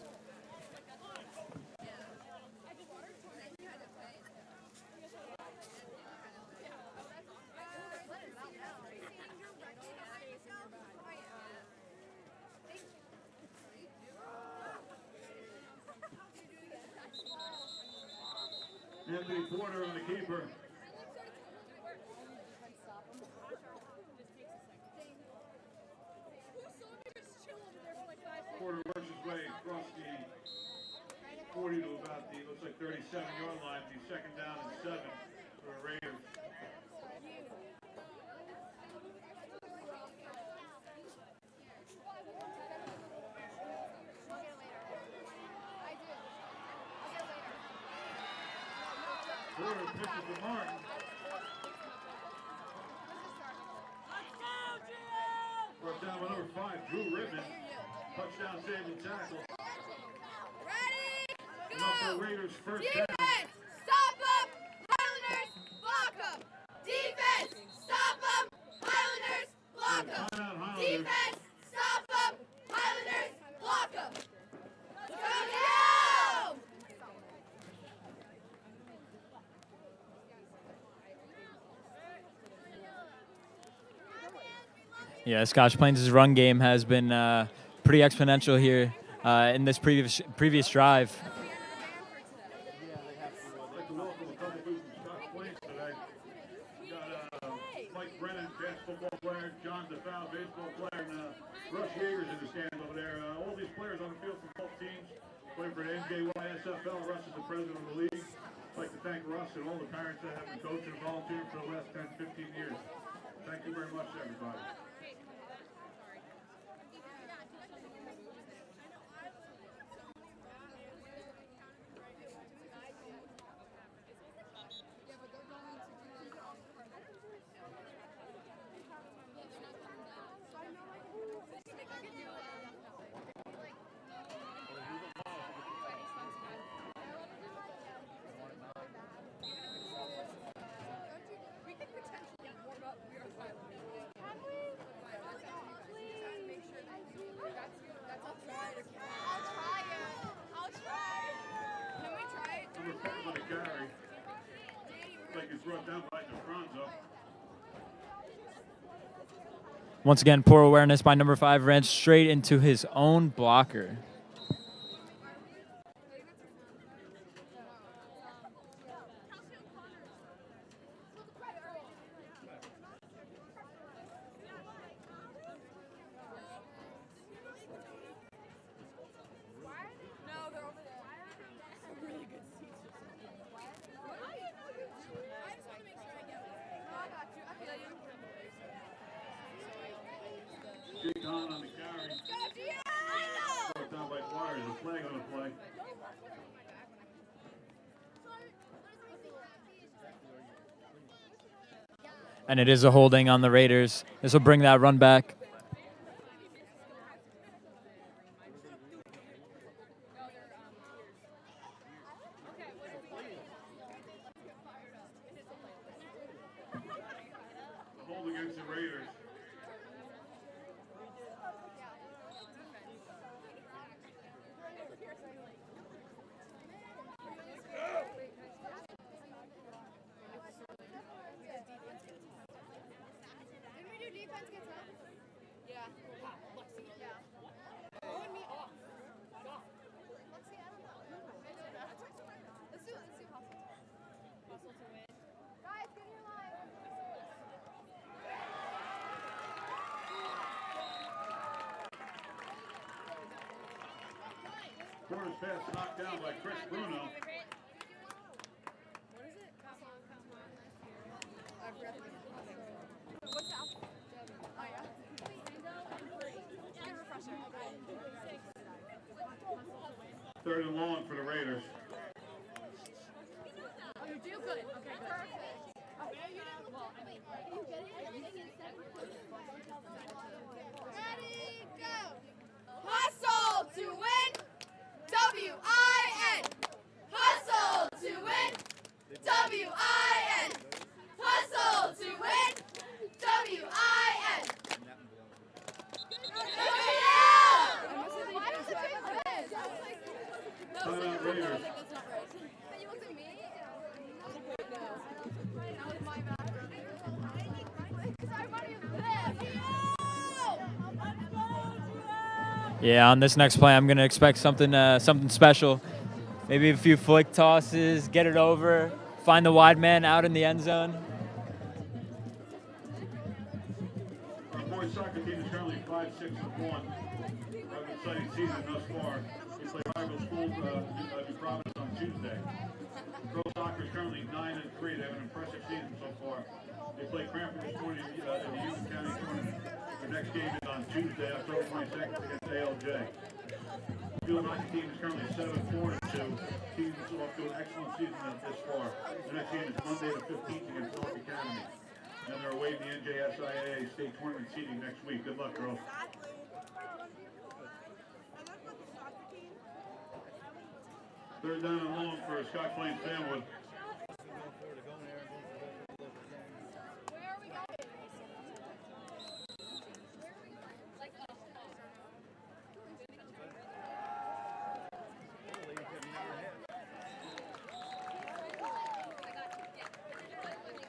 Anthony Porter on the keeper. Porter works his way across the 40 to about the, looks like 37-yard line. The 2nd down and 7 for the Raiders. Porter pitches to Martin. Brought down by number 5, Drew Rittman. Touchdown saving tackle. Ready? Enough for Go! Raiders first down. Defense! Stop them! Highlanders! Block them! Defense! Stop them! Highlanders! Block them! Timeout, Highlanders. Defense! Stop them! Highlanders! Block them! Let's go! Yeah, Scotch Plains' run game has been pretty exponential here in this previous drive. I'd like to welcome a couple people from Scotch Plains today. We got Mike Brennan, dance football player, John DeFow, baseball player, and Russ Yeagers in the stands over there. All these players on the field from both teams play for the NJYSFL. Russ is the president of the league. I'd like to thank Russ and all the parents that have been coaching and volunteering for the last 10, 15 years. Thank you very much, everybody. Once again, poor awareness by number 5, ran straight into his own blocker. On the carry. Brought down by Flyers. A flag on the play. And it is a holding on the Raiders. This will bring that run back. Hold against the Raiders. Quarters pass knocked down by Chris Bruno. What's that? Oh, yeah? Get a refresher. Third and long for the Raiders. Oh, you do good. Okay, perfect. Well, I mean, Ready, go! Hustle to win! W-I-N! Hustle to win! W-I-N! Hustle to win! W-I-N! Timeout Raiders. You looked at me? Yeah, on this next play, I'm gonna expect something special. Maybe a few flick tosses, get it over, find the wide man out in the end zone. The boys soccer team is currently 5-6-1. An exciting season thus far. We play rival schools New Providence on Tuesday. Girls soccer is currently 9-3. They have an impressive season so far. They play Cranford this morning in the Union County tournament. The next game is on Tuesday, October 22nd against ALJ. The field hockey team is currently 7-4-2. Team is off to an excellent season this far. The next game is Monday the 15th against North Academy. And they're awaiting the NJSIAA state tournament seeding next week. Good luck, girls. Third down and long for Scotch Plains Fanwood.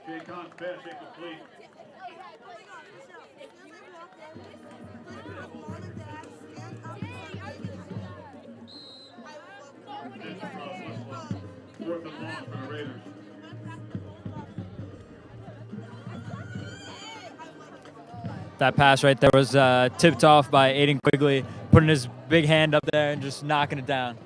Jay Khan's pass incomplete. Fourth and long for the Raiders. That pass right there was tipped off by Aiden Quigley, putting his big hand up there and just knocking it down.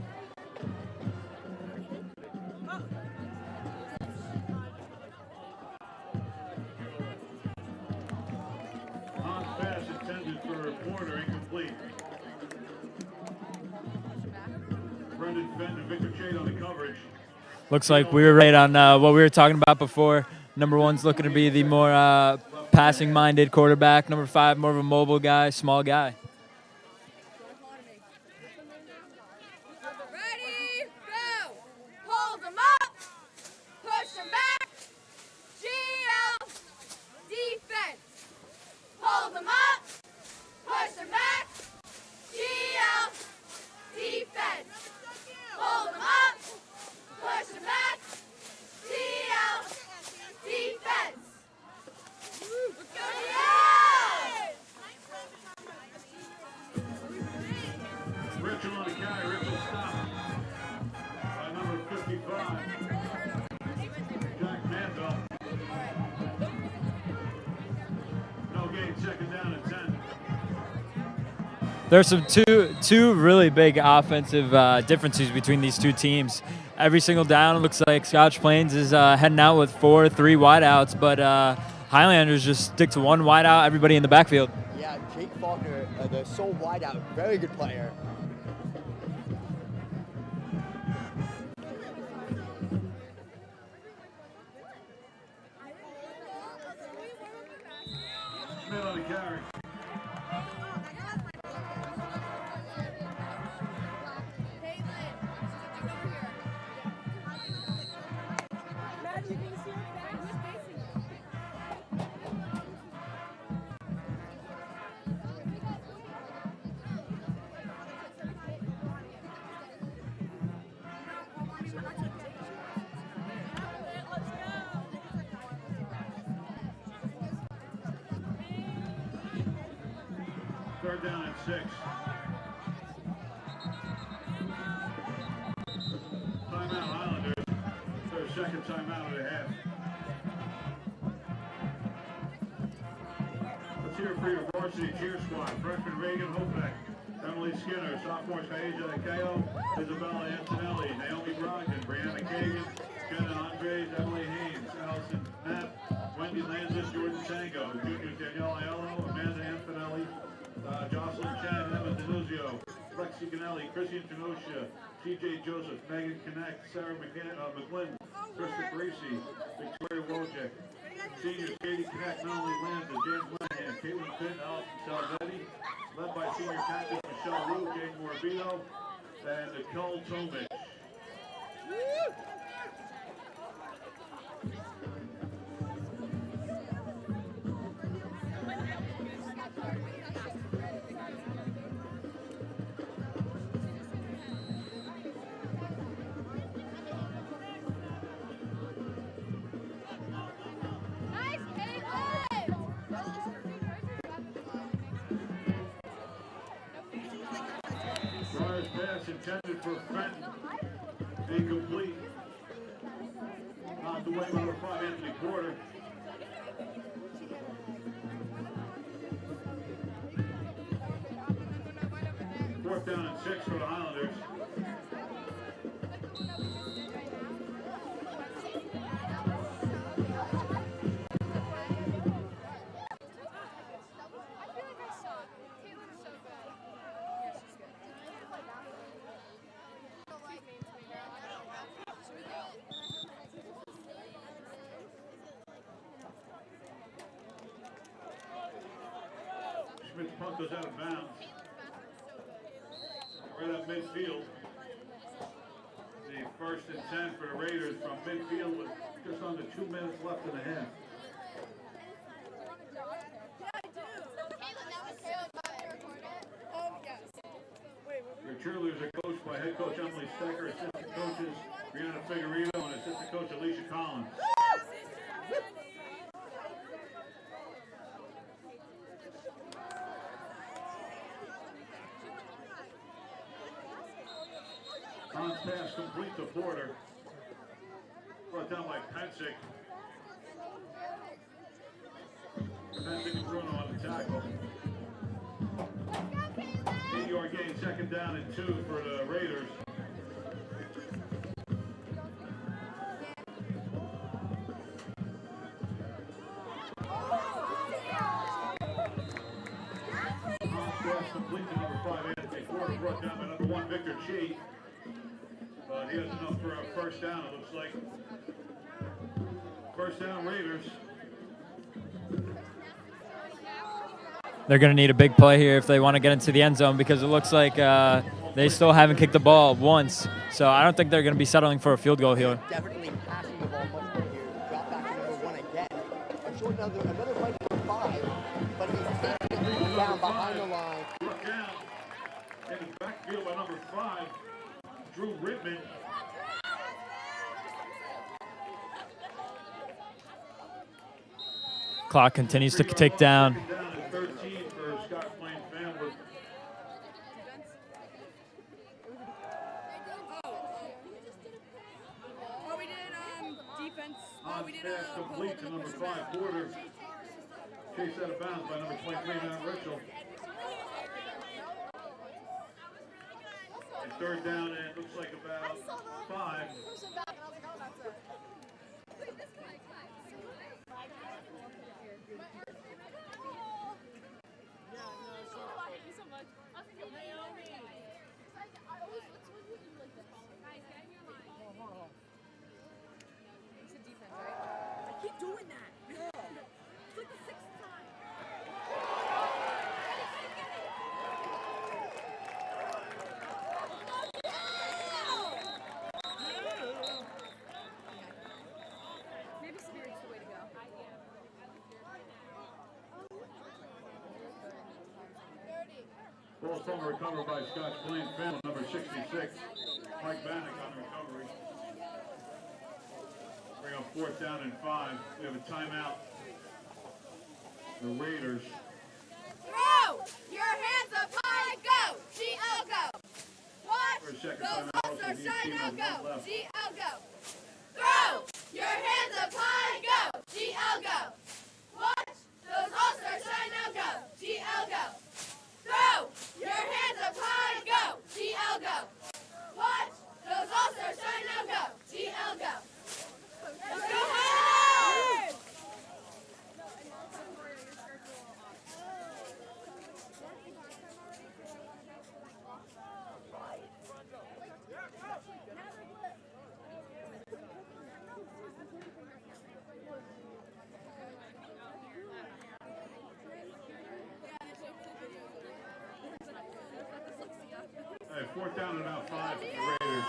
Khan's pass intended for Porter, incomplete. Brendan Fenton and Victor Chade on the coverage. Looks like we were right on what we were talking about before. Number 1's looking to be the more passing-minded quarterback. Number 5, more of a mobile guy, small guy. Ready, go! Hold them up! Push them back! GL! Defense! Hold them up! Push them back! GL! Defense! Hold them up! Push them back! GL! Defense! Richard on the carry. Richard stopped by number 55. Jack Mantle. No gain, second down and 10. There's some two really big offensive differences between these two teams. Every single down, it looks like Scotch Plains is heading out with 4-3 wideouts, but Highlanders just stick to one wideout, everybody in the backfield. Yeah, Jake Faulkner, the sole wideout, very good player. Smith on the carry. Third down and 6. Timeout Highlanders. Their second timeout of the half. Let's hear it for your varsity cheer squad. Freshman Reagan Hopebeck, Emily Skinner, sophomore Kaija Akeo, Isabella Antonelli, Naomi Brogdon, Brianna Kagan, Jenna Andres, Emily Haynes, Allison Knapp, Wendy Lanzis, Jordan Tango, Junior Danielle Aiello, Amanda Antonelli, Jocelyn Chan, Emma Denuzio, Lexi Ganelli, Christian Kenosha, TJ Joseph, Megan Connect, Sarah McGlynn, Krista Parisi, Victoria Wojcik, seniors Katie Connect, Melanie Lanza, James Lenahan, Caitlin Finn, Allison Salvetti, led by senior captains Michelle Wu, Jane Morabito, and Nicole Tomic. Briar's pass intended for Fenton, incomplete. Knocked away by number 5, Anthony Porter. Fourth down and 6 for the Highlanders. Schmidt's punt goes out of bounds. Right up midfield. The first and 10 for the Raiders from midfield with just under 2 minutes left in the half. Your cheerleaders are coached by head coach Emily Stecker, assistant coaches Brianna Figueredo, and assistant coach Alicia Collins. Collins pass complete to Porter. Brought down by Pensick. Pensick and Bruno on the tackle. 8-yard gain, second down and 2 for the Raiders. Collins pass complete to number 5, Anthony Porter. Brought down by number 1, Victor Chi. But he has enough for a first down, it looks like. First down, Raiders. They're going to need a big play here if they want to get into the end zone because it looks like they still haven't kicked the ball once. So I don't think they're going to be settling for a field goal here. Definitely passing the ball much more here. Drop back to number 1 again. I'm sure another fight for 5, but he's taking down behind the line. Look down in the backfield by number 5, Drew Rittman. Clock continues to tick down. 13 for Scotch Plains family. Oh, we did defense. On pass complete to number 5, Porter. Chase out of bounds by number 23, Matt Richel. And third down and looks like about 5. Doing that. It's like the 6th time. Maybe Spirit's the way to go. Ball fumble recovered by Scotch Plains family, number 66, Mike Bannock on the recovery. Bring up fourth down and 5. We have a timeout. The Raiders. Throw your hands up high, go, GL go. Watch For a second those timeout, All-Stars also, each shine team now, has one go, left. GL go. Throw your hands up high, go, GL go. Watch those All-Stars shine now, go, GL go. Throw your hands up A fourth down and about 5 for the Raiders.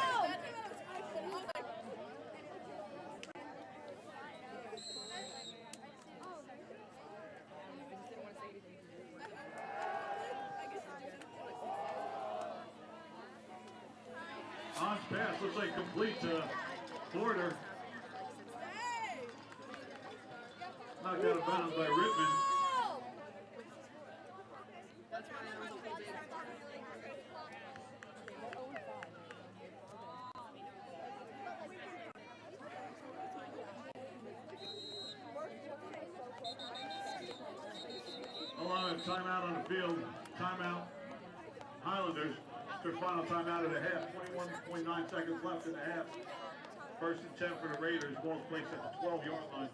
On pass looks like complete to Porter. Knocked out of bounds by Rittman. Along with timeout on the field. Timeout. Highlanders. Their final timeout of the half. 21.9 seconds left in the half. First and 10 for the Raiders. Ball's placed at the 12-yard line.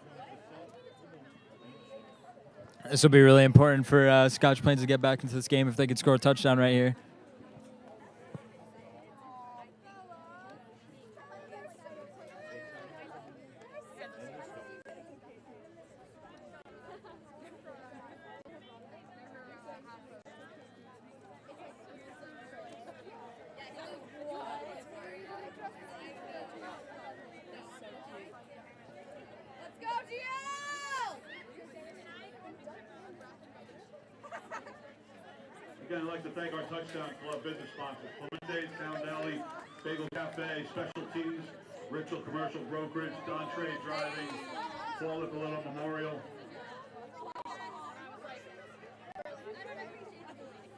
This will be really important for Scotch Plains to get back into this game if they could score a touchdown right here. Again, I'd like to thank our Touchdown Club business sponsors, Clemente's, Town Deli, Bagel Cafe, Specialties, Ritual Commercial Brokerage, Don Trade Driving, Paul Ippolito Memorial.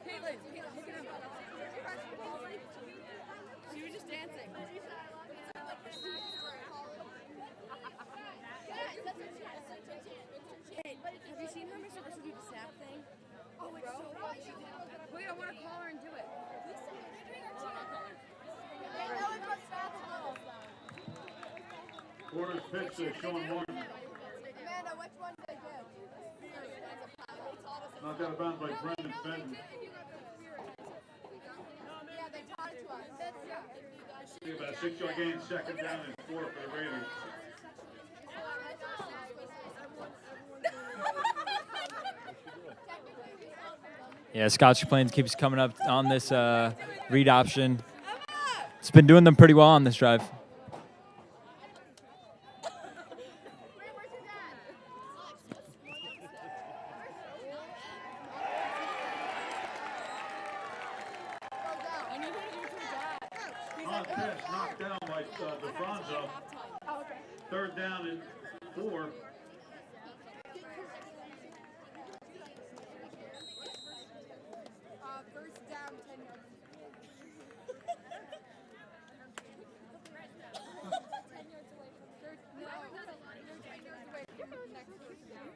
Caitlin, look at him. She was just dancing. Hey, have you seen her Mr. Versa do the snap thing? Oh, it's so funny. Wait, I want to call her and do it. Porter's pitch to Sean Martin. Amanda, which one did you do? Knocked out of bounds by Brendan Fenton. Yeah, they taught it to us. About a 6-yard gain, second down and 4 for the Raiders. Yeah, Scotch Plains keeps coming up on this read option. It's been doing them pretty well on this drive. On pitch, knocked down by DeFranco. Third down and 4. First down, 10 yards. 10 yards away from third. No, they're 10 yards away from the next first down.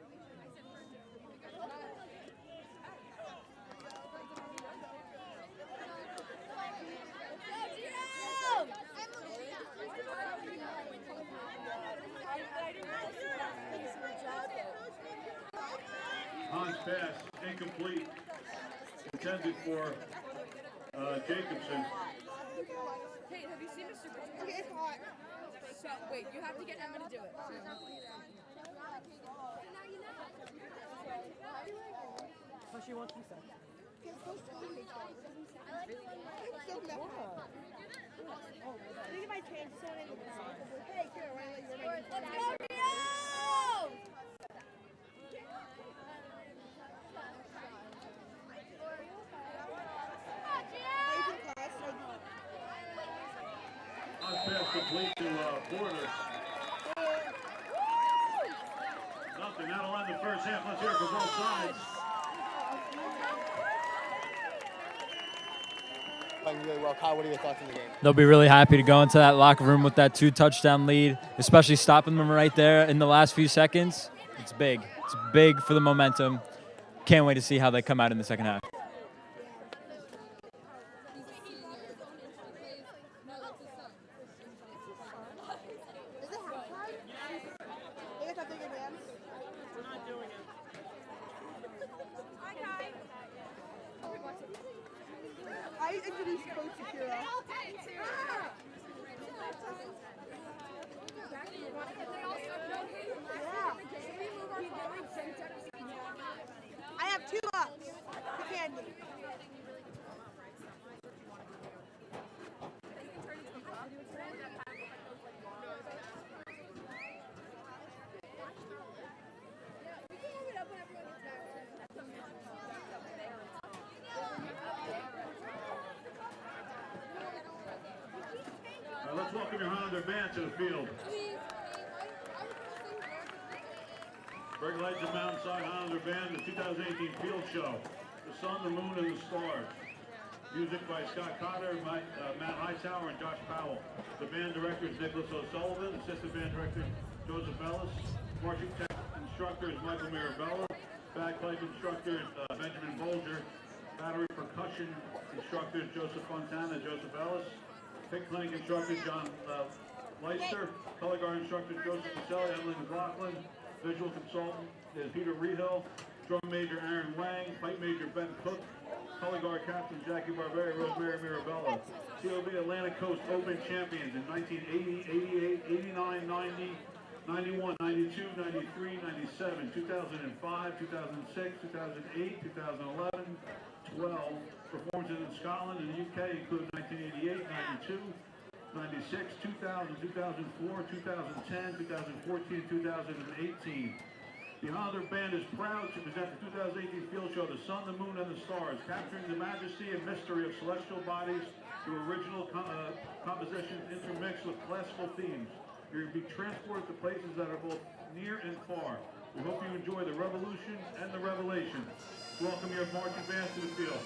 Hans pass, incomplete. Intended for Jacobson. Hey, have you seen Mr. Versa? Okay, it's hot. So, wait, you have to get Emma to do it. Oh, she wants you to. I think if I change someone in the back, hey, Kira, why don't you Let's go, Rio! On pass complete to Porter. Nothing. That'll end the first half. Let's hear it for both sides. Playing really well. Kyle, what are your thoughts on the game? They'll be really happy to go into that locker room with that 2-touchdown lead, especially stopping them right there in the last few seconds. It's big. It's big for the momentum. Can't wait to see how they come out in the second half. I introduced Coach to Kira. I have 2 ups to Candy. welcome your Highlander band to the field. Berkeley Lights and Mountainside Highlander Band, the 2018 Field Show, The Sun, the Moon, and the Stars. Music by Scott Cotter, Matt Hightower, and Josh Powell. The band director is Nicholas O'Sullivan. Assistant band director Joseph Ellis. Marching tech instructor is Michael Mirabella. Bagpipe instructor is Benjamin Bolger. Battery percussion instructor is Joseph Fontana, Joseph Ellis. Pick clinic instructor John Leister. Color guard instructor Joseph Caselli, Emily McLaughlin. Visual consultant is Peter Rehill. Drum major Aaron Wang. Pipe major Ben Cook. Color guard captain Jackie Barbera, Rosemary Mirabella. COB Atlantic Coast Open champions in 1980, 88, 89, 90, 91, 92, 93, 97, 2005, 2006, 2008, 2011, 12. Performances in Scotland and the UK include 1988, 92, 96, 2000, 2004, 2010, 2014, 2018. The Highlander Band is proud to present the 2018 Field Show, The Sun, the Moon, and the Stars, capturing the majesty and mystery of celestial bodies through original compositions intermixed with classical themes. You'll be transported to places that are both near and far. We hope you enjoy the revolution and the revelation. Welcome your marching band to the field.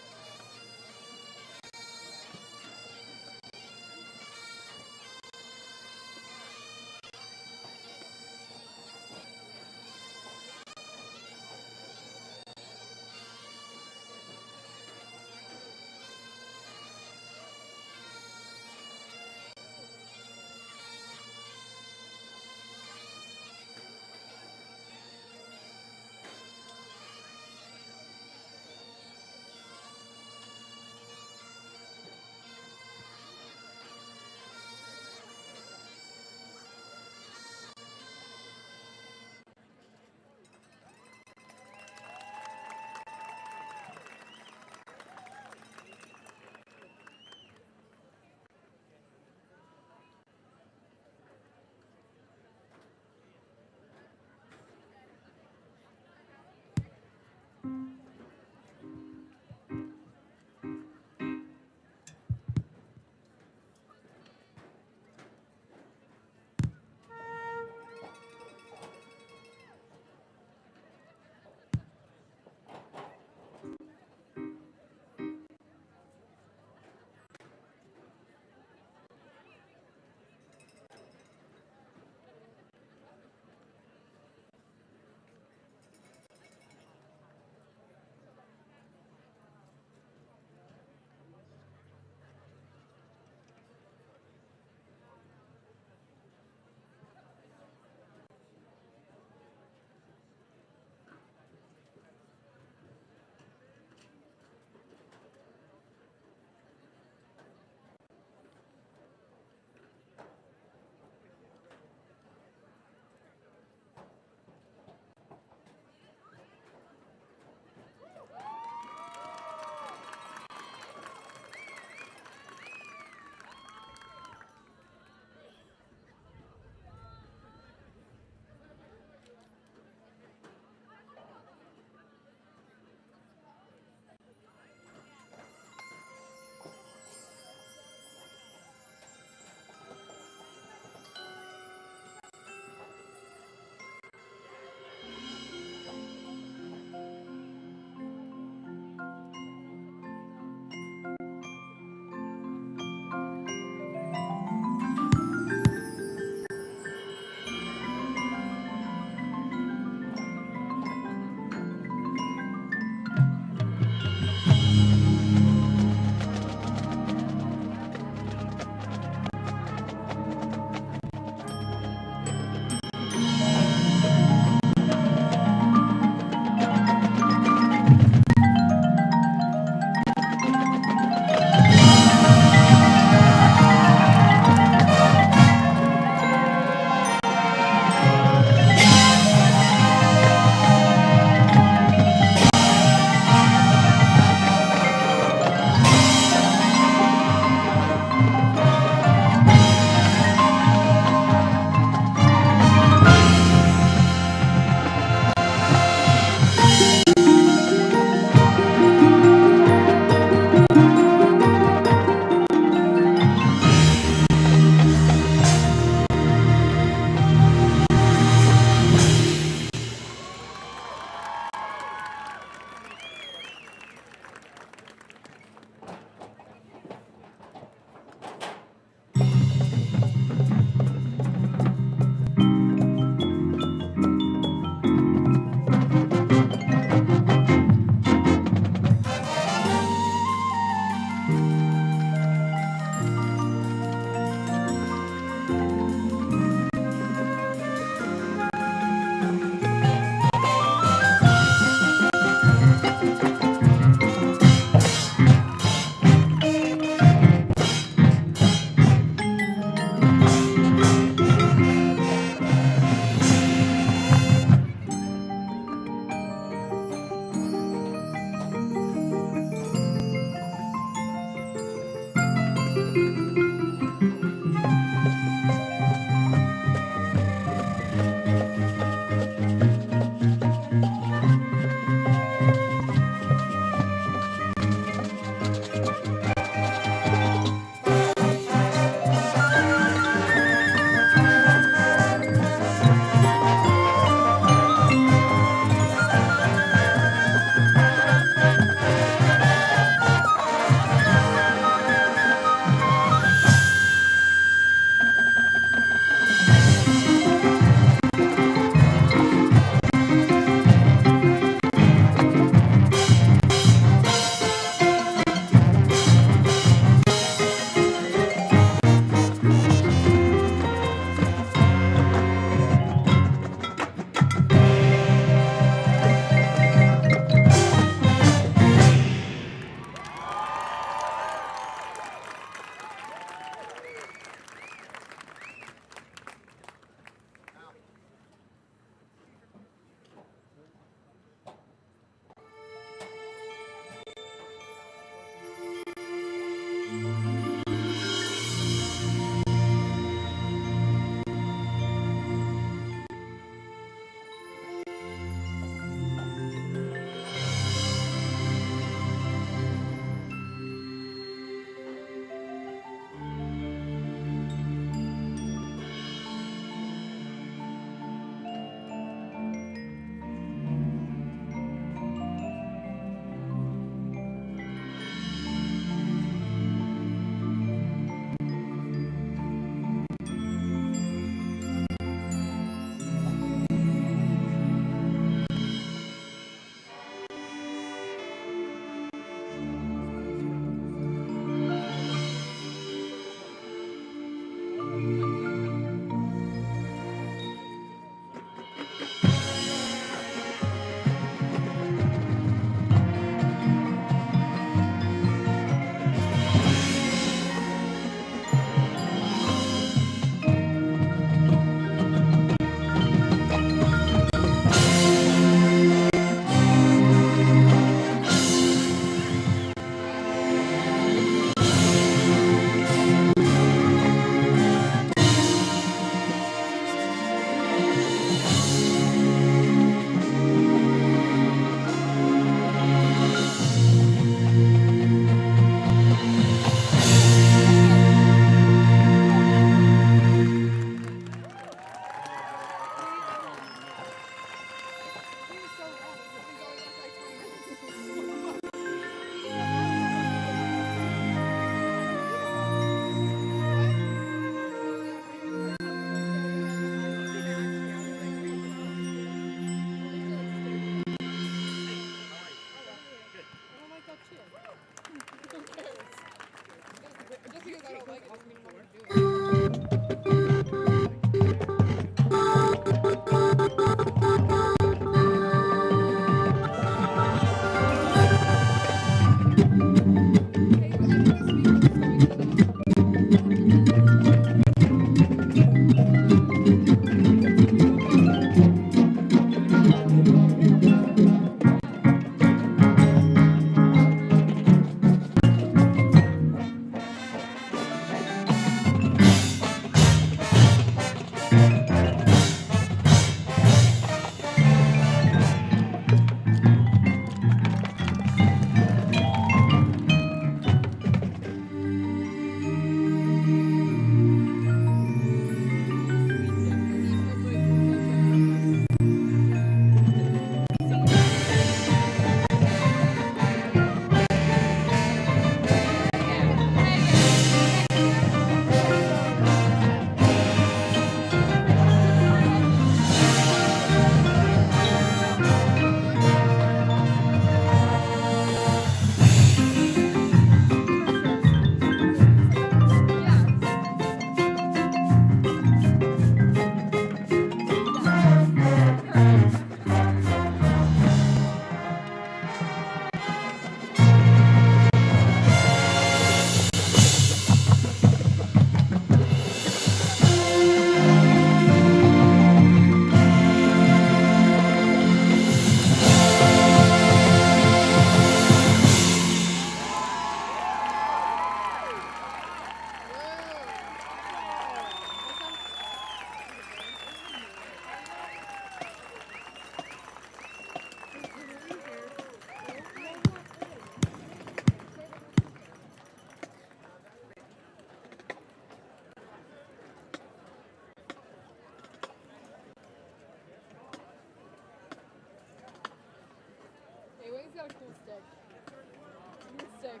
Sick.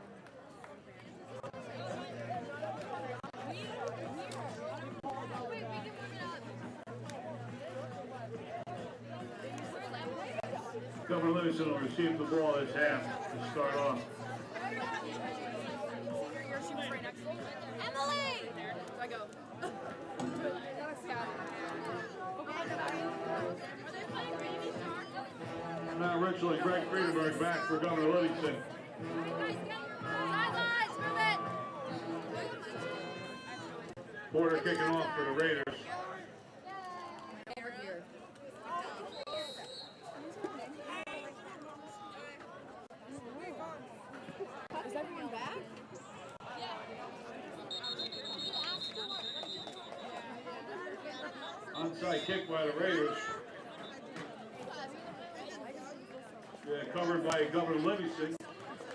Governor Livingston will receive the ball this half to start off. Emily! I go. Now originally Greg Friedenberg back for Governor Livingston. Sidelines, move it! Porter kicking off for the Raiders. Over here. Is everyone back? Onside kick by the Raiders. Yeah, covered by Governor Livingston.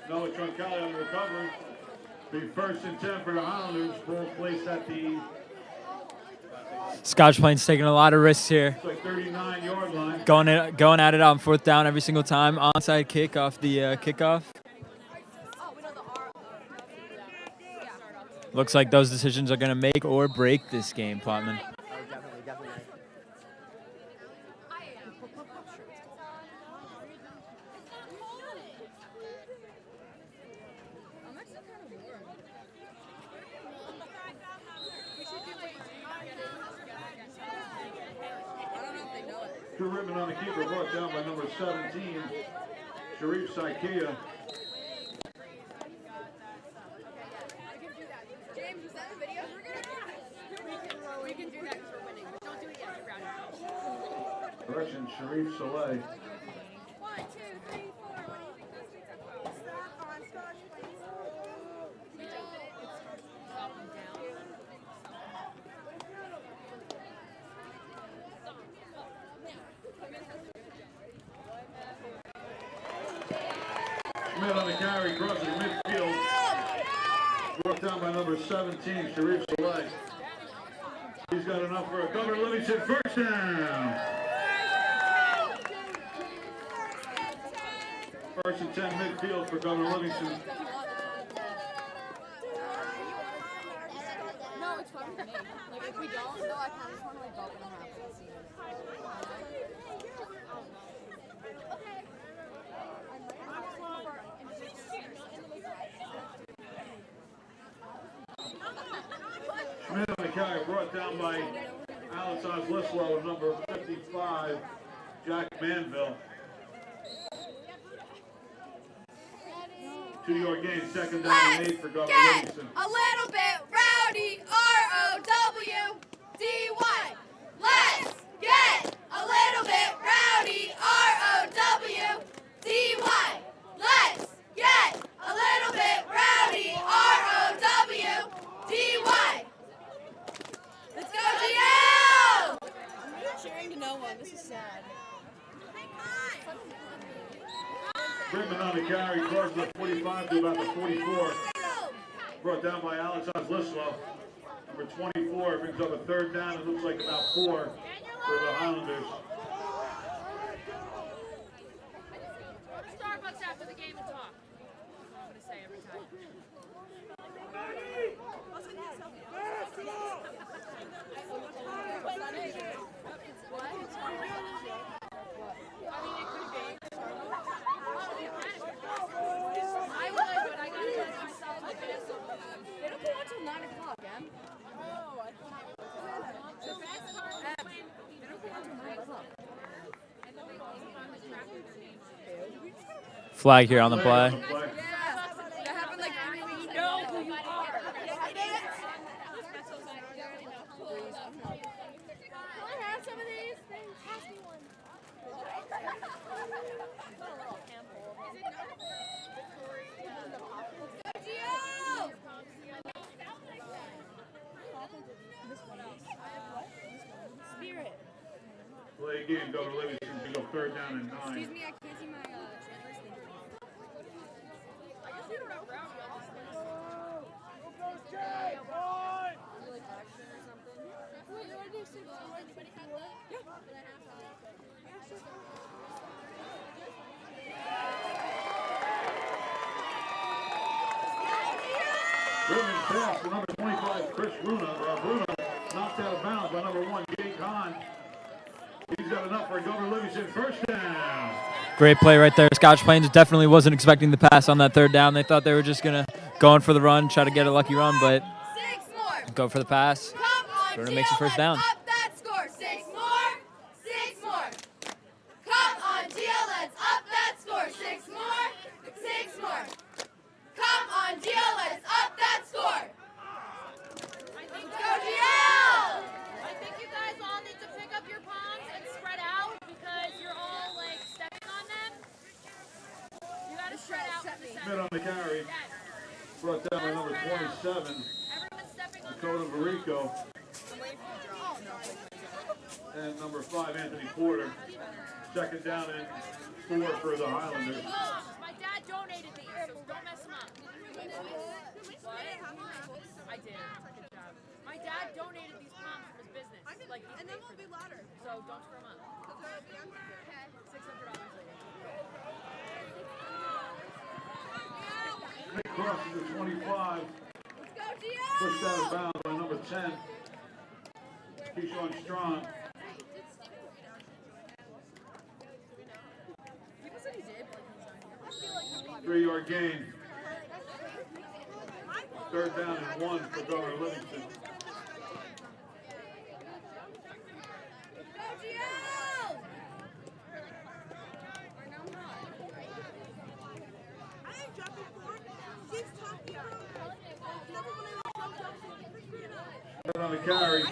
Noah Troncalli on the recovery. Be first and 10 for the Highlanders. Ball placed at the Scotch Plains taking a lot of risks here. it's like 39-yard line. Going at it on fourth down every single time. Onside kick off the kickoff. Looks like those decisions are going to make or break this game, Plotman. Definitely. True ribbon on the keeper, brought down by number 17, Sharif Saikia. James, is that a video? We can do that because we're winning. But don't do it yet. You're proud. Correction, Sharif Saleh. 1, 2, 3, 4. What do you think this week's about? Stop on Scotch, please. Smith on the carry, crosses midfield. Brought down by number 17, Sharif Saleh. He's got enough for a Governor Livingston first down. First and 10 midfield for Governor Livingston. No, it's fun for me. Like, if we don't, no, I kind of just want to like bump it in half and see Smith on the carry, brought down by Alex Oslislow, number 55, Jack Manville. 2-yard gain, second down and 8 for Governor Livingston. A little bit rowdy, R-O-W-D-Y. Let's get a little bit rowdy, R-O-W-D-Y. Let's get a little bit rowdy, R-O-W-D-Y. Let's go, GL! I'm not cheering to no one. This is sad. Bridgman on the carry, crosses the 45 to about the 44. Brought down by Alex Oslislow. Number 24 brings up a third down. It looks like about 4 for the Highlanders. Starbucks after the game and talk. I'm going to say every time. They don't go until 9 o'clock, Em. Oh, I thought it was. The best part is when they don't go until 9 o'clock. Flag here on the play. Yeah, that happened like 3 weeks ago. You know who you are. Yes, I did. Can I have some of these things? Pass me one. Spirit. Play again, Governor Livingston to go third down and 9. Excuse me, I can't see my transfers. I guess we don't have ground yet. Like action or something. Driven pass for number 25, Chris Bruno knocked out of bounds by number 1, Jake Hahn. He's got enough for Governor Livingston. First down. Great play right there. Scotch Plains definitely wasn't expecting the pass on that third down. They thought they were just going to go in for the run, try to get a lucky run, but go for the pass. Bruno makes the first down. Up that score. 6 more. 6 more. Come on, Gio, let's up that score. 6 more. 6 more. Come on, Gio, let's up that score. Let's go, Gio! I think you guys all need to pick up your palms and spread out because you're all like stepping on them. You gotta spread out from the Smith center. on the carry. Brought down by number 27, Everyone's stepping on Dakota Varico. And number 5, Anthony Porter. Second down and 4 for the Highlanders. My dad donated these, so don't mess them up. What? I did. Good job. My dad donated these palms for his business. Like and then we'll be louder. So don't screw them up. $600 later. Nick crosses the 25. Let's go, Gio! Pushed out of bounds by number 10, Keyshawn Strong. People said he did, but he's not here. 3-yard gain. Third down and 1 for Governor Livingston. Go, Gio! I ain't jumping for it. She's talking about it. Never when I jump. Third on the carry.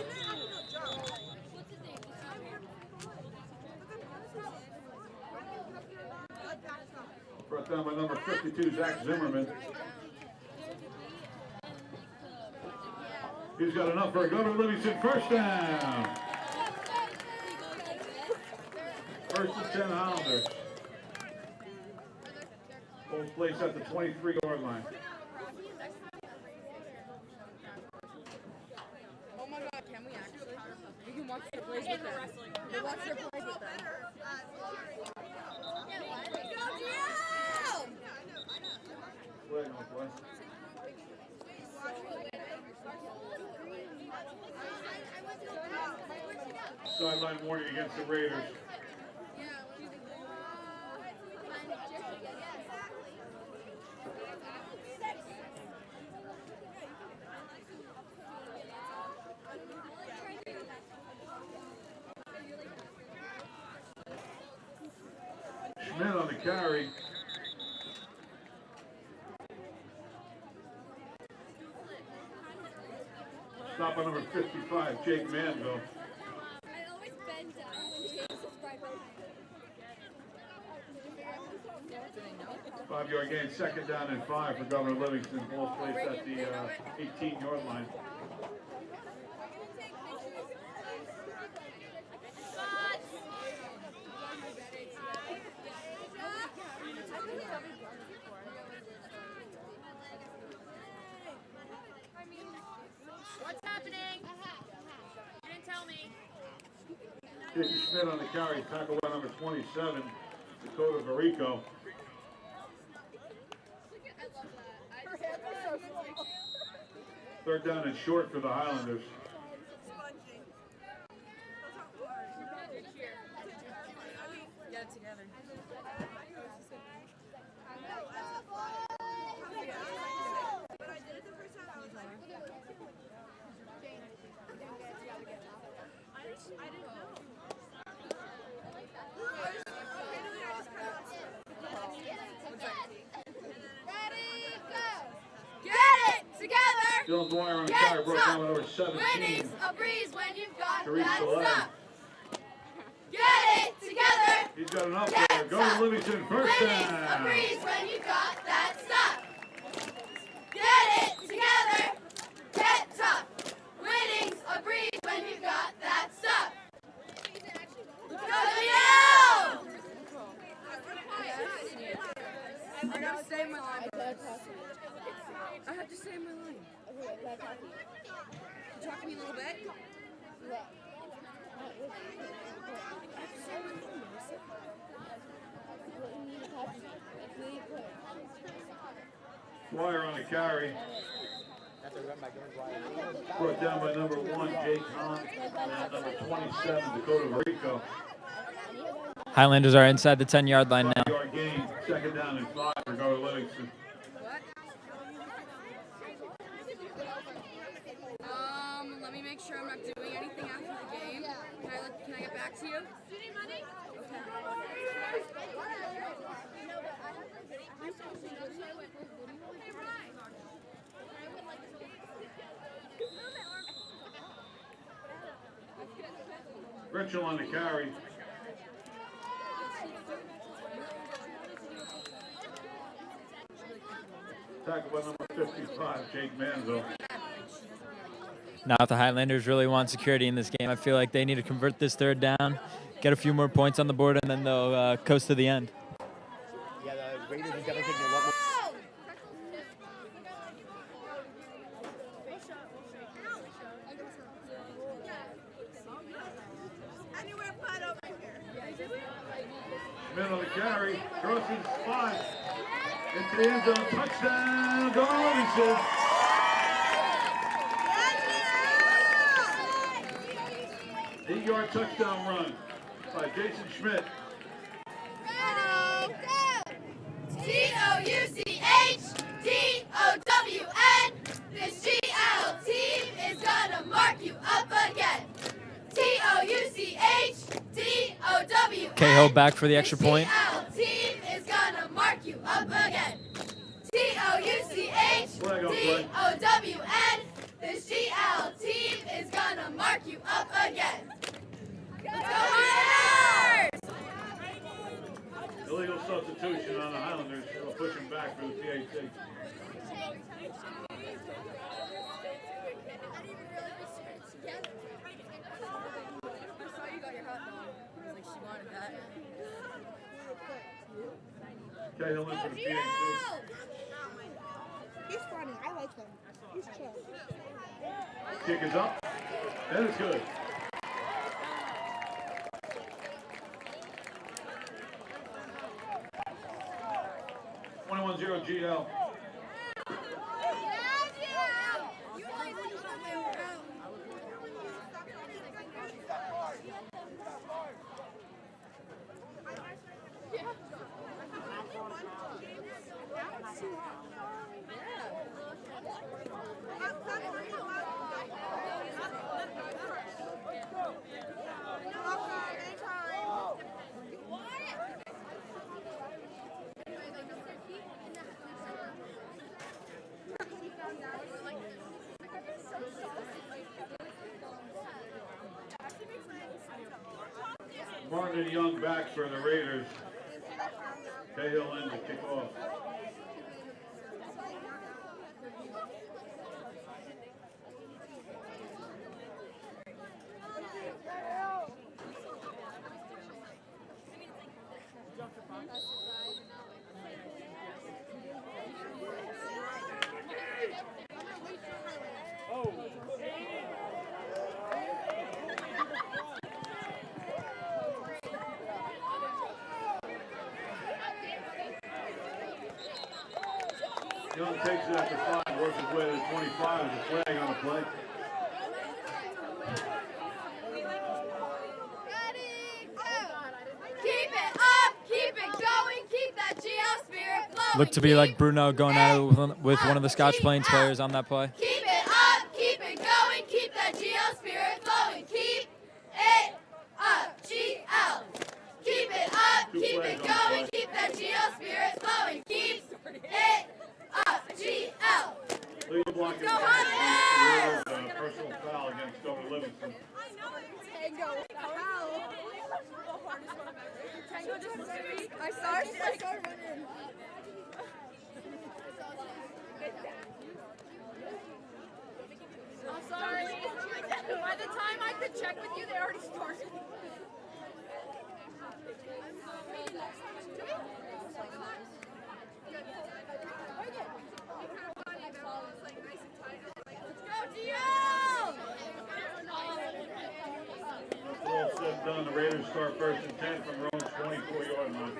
Brought down by number 52, Zach Zimmerman. He's got enough for Governor Livingston. First down. First and 10 Highlanders. Both place at the 23-yard line. Oh my god, can we actually? We can watch their plays with them. We'll watch their plays with them. Go, Gio! Flag on play. Sideline warning against the Raiders. Schmidt on the carry. Stop on number 55, Jake Manville. I always bend down when James is right behind me. 5-yard gain, second down and 5 for Governor Livingston. Ball placed at the 18-yard line. What's happening? You didn't tell me. J.P. Schmidt on the carry, tackle by number 27, Dakota Varico. Third down and short for the Highlanders. Get it together. But I did it the first time. I was like, I didn't know. Ready, go! Get it together! Dylan Dwyer on the Get carry, broke down up. by number 17. Winning's a breeze when you've got Therese that Soler. stuff. Get it together! He's got enough Get there. Governor up. Livingston, first Winning's a down. breeze when you've got that stuff. Get it together! Get tough! Winning's a breeze when you've got that stuff. Let's go, Leo! I gotta stay in my line. I have to stay in my line. Talk to me a little bit. Dwyer on the carry. Brought down by number 1, Jake Hahn, and number 27, Dakota Varico. Highlanders are inside the 10-yard line now. 5-yard gain, second down and 5 for Garland Livingston. Let me make sure I'm not doing anything after the game. Can I get back to you? Do you need money? Richel on the carry. Tackled by number 55, Jake Manzo. Now, if the Highlanders really want security in this game, I feel like they need to convert this third down, get a few more points on the board, and then they'll coast to the end. Yeah, the Raiders are definitely taking a lot more. Schmidt on the carry, crosses 5. Into the end zone, touchdown, Garland Livingston. Eight-yard touchdown run by Jason Schmidt. T-O-U-C-H-D-O-W-N. This GL team is gonna mark you up again. T-O-U-C-H-D-O-W-N. Cahill back for the extra point. This GL team is gonna mark you up again. T-O-U-C-H-D-O-W-N. This GL team is gonna mark you up again. Go Highlanders! Illegal substitution on the Highlanders, pushing back for the PAT. Cahill in for the PAT. He's funny. I like him. He's chill. Kick is up. That is good. .0 GL. Martin Young back for the Raiders. Cahill in to kick off. Young takes it after 5, works his way to the 25 with a flag on the play. Ready, go! Keep it up, keep it going, keep that GL spirit flowing. Looked to be like Bruno going at it with one of the Scotch Plains players on that play. Keep it up, keep it going, keep that GL spirit flowing. Keep it up, GL. Keep it up, keep it going, keep that GL spirit flowing. Keep it up, GL. Legal blocking. Go Highlanders! Personal foul against Governor Livingston. Tango. Tango just I saw running. I'm sorry. By the time I could check with you, they already started. All said and done, the Raiders start first and 10 from their own 24-yard line.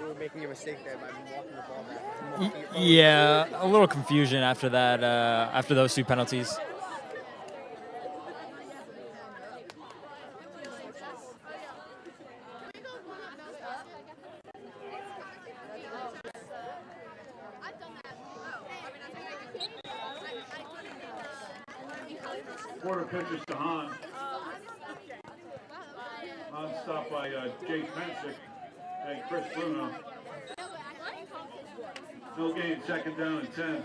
were making a mistake there by walking the ball back. Yeah, a little confusion after that, after those two penalties. Quarter pitches to Hahn. Hahn stopped by Jake Pensick and Chris Bruno. No gain, second down and 10.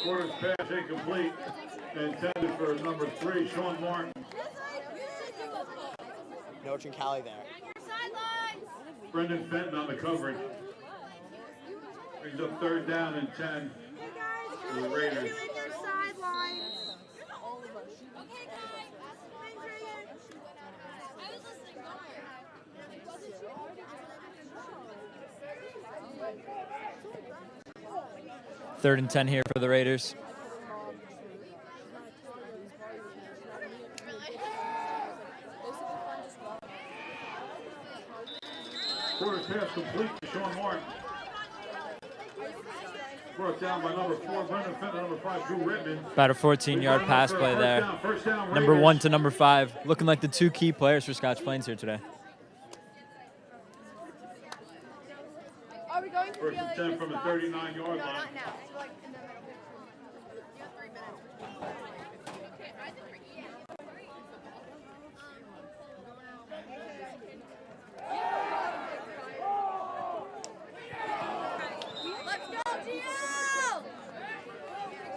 Quarter's pass incomplete, intended for number 3, Sean Martin. No Trincali there. Brendan Fenton on the coverage. Brings up third down and 10 for the Raiders. Third and 10 here for the Raiders. Quarter pass complete to Sean Martin. Brought down by number 4, Brendan Fenton, number 5, Drew Rittman. About a 14-yard pass play there. First down, Number Raiders. 1 to number 5, looking like the two key players for Scotch Plains here today. Are we going to First and 10 from the 39-yard line.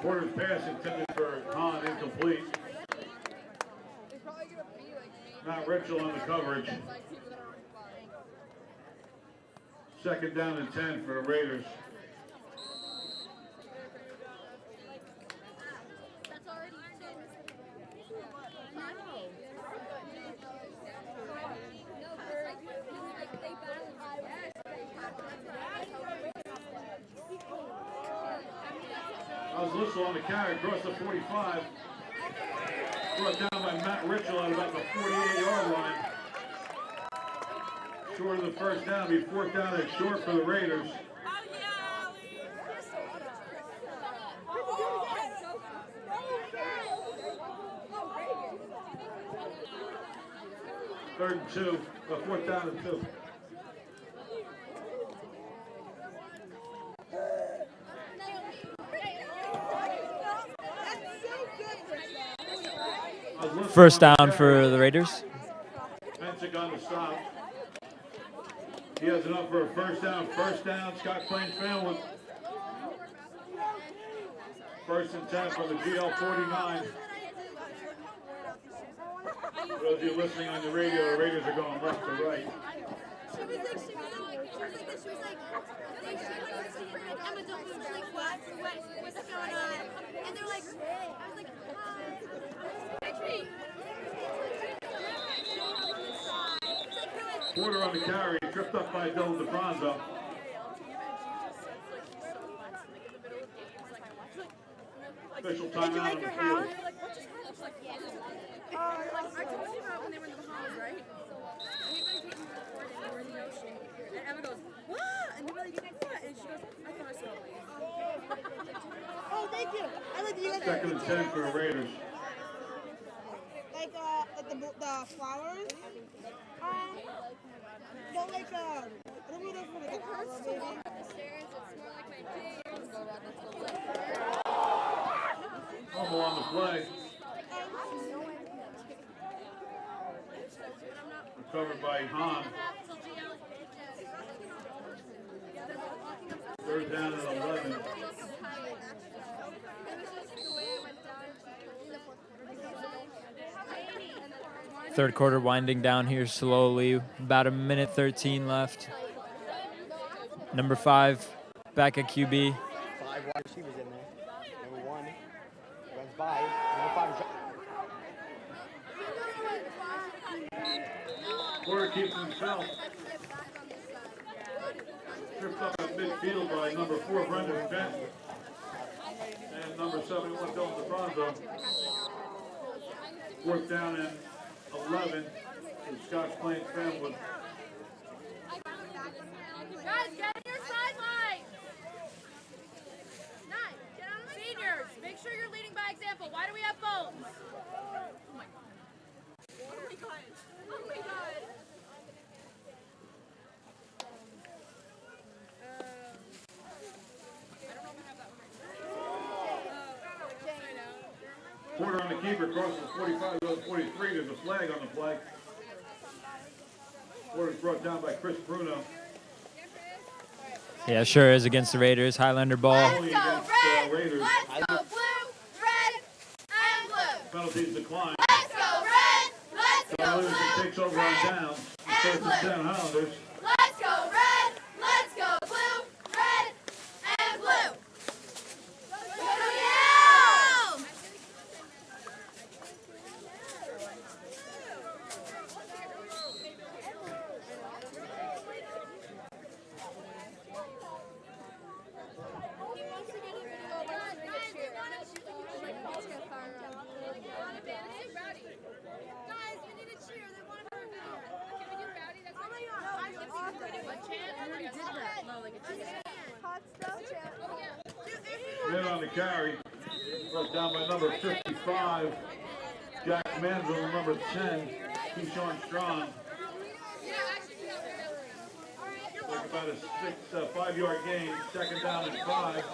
Quarter's pass intended for Hahn, incomplete. Matt Ritchell on the coverage. Second down and 10 for the Raiders. Whistle on the carry across the 45. Brought down by Matt Ritchell at about the 48-yard line. Short of the first down, be fourth down and short for the Raiders. Third and 2, fourth down and 2. First down for the Raiders. Pensick on the stop. He has enough for a first down. First down, Scotch Plains family. First and 10 from the GL 49. For those of you listening on the radio, the Raiders are going left to right. She was like, Emma, don't move. She's like, what? What's going on? And they're like, I was like, Porter on the carry, tripped up by Dylan DeFranco. Official timeout. Did you like your house? I told you about when they were in the Bahamas, right? We've been taking the board and they were in the ocean. And Emma goes, what? And they were like, what? And she goes, I thought I saw a wave. Oh, thank you. I like you guys. Second and 10 for the Raiders. Like the flowers. But like I don't know if it's like a hurts to walk up the stairs. It's more like my jeans. Fumble on the play. Recovered by Hahn. Third down and 11. Third quarter winding down here slowly. About a minute 13 left. Number 5 back at QB. 5 wide receivers in there. Number 1 runs by. Number 5 is keeps himself. Tripped up at midfield by number 4, Brendan Benton. And number 71, Dylan DeFranco. 4th down and 11. The Scotch Plains family. Guys, get on your sideline. Seniors, make sure you're leading by example. Why do we have phones? Oh my god. Oh my god. Oh my god. Quarter on the keeper, crosses 45, goes 43. There's a flag on the flag. Quarter's brought down by Chris Bruno. Yeah, sure is against the Raiders. Highlander ball. Let's Only go against red! Raiders. Let's go blue, red, and blue! Penalties decline. Let's go red! Let's go Highlander blue, takes over on down. First and 10 Highlanders. let's go red! Let's go blue, red, and blue! Go Yale! Guys, we need a cheer. They want to do rowdy. That's what In on the carry. Brought down by number 55. Jack Manville, number 10. Keyshawn Strong. Like about a 5-yard gain. 2nd down and 5.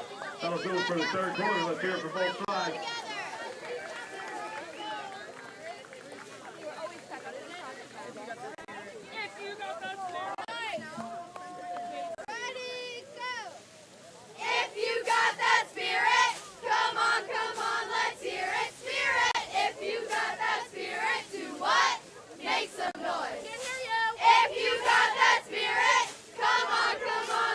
That'll do it for the 3rd quarter. Let's hear it for both sides. If you got that spirit, come on, let's hear it. Spirit, if you got that spirit, do what? Make some noise. If you got that spirit, come on,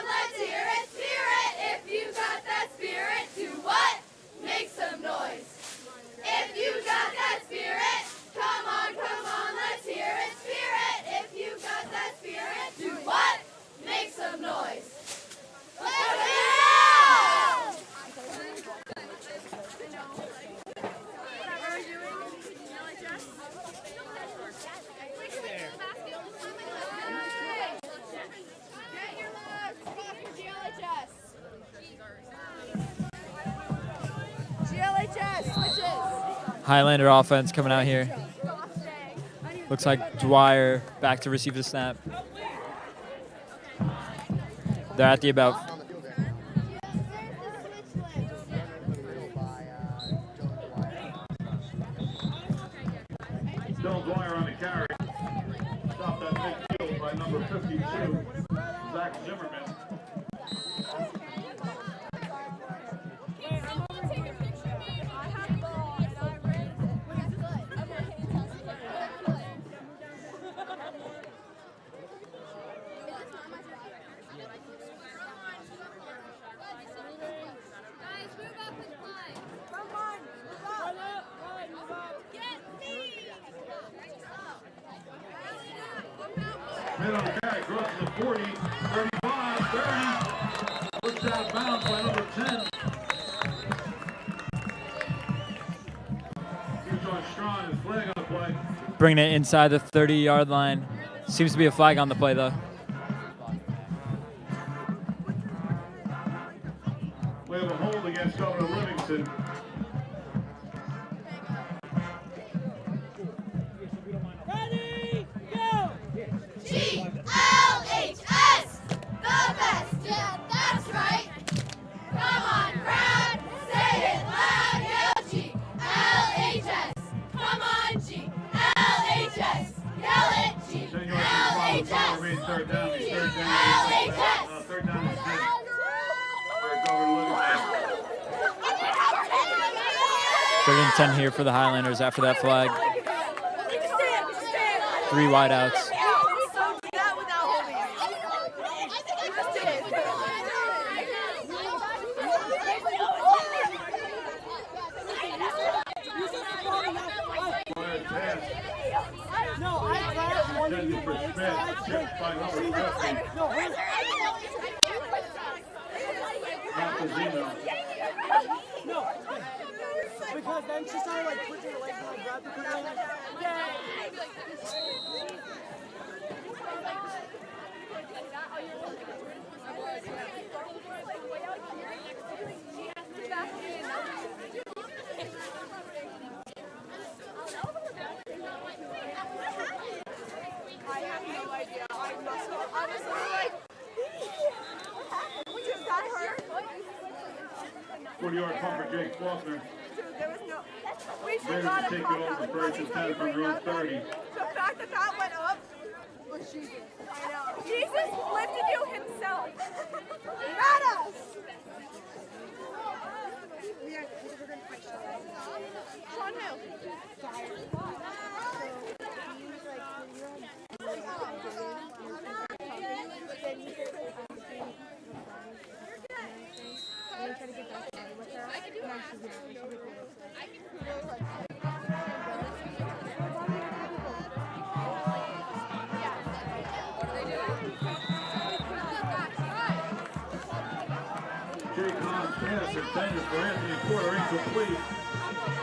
let's hear it. Spirit, if you got that spirit, do what? Make some noise. If you got that spirit, come on, let's hear it. Spirit, if you got that spirit, do what? Make some noise. Let's go! GLHS switches. Highlander offense coming out here. Looks like Dwyer back to receive the snap. They're at the about. Dylan Dwyer on the carry. Stopped at midfield by number 52, Zach Zimmerman. Mid on the carry, crosses the 40, 35, 30. Pushed out of bounds by number 10. Keyshawn Strong is flag on the play. Bringing it inside the 30-yard line. Seems to be a flag on the play, though. We have a hold against Governor Livingston. GLHS, the best, yeah, that's right. Come on, crowd, say it loud, yell GLHS. Come on, GLHS, yell it, GLHS. Remains 3rd down. He's 3rd down. GLHS. 3rd down and 10. For Governor Livingston. 3rd and 10 here for the Highlanders after that flag. 3 wideouts. Flag pass. intended for Smith, tipped by number 50. Not the Zeno. No, because then she started like pushing her legs and like grabbed the cookie. I have no idea. I must have honestly like we just got hurt. 40-yard punt for Jake Faulkner. Dude, there was no we should Raiders not have take it caught over that. first and 10 from their own 30. The fact that that went up was Jesus. I know. Jesus lifted you himself. Not us. We're gonna fight Sean who? Jake Hahn's pass intended for Anthony Porter, incomplete.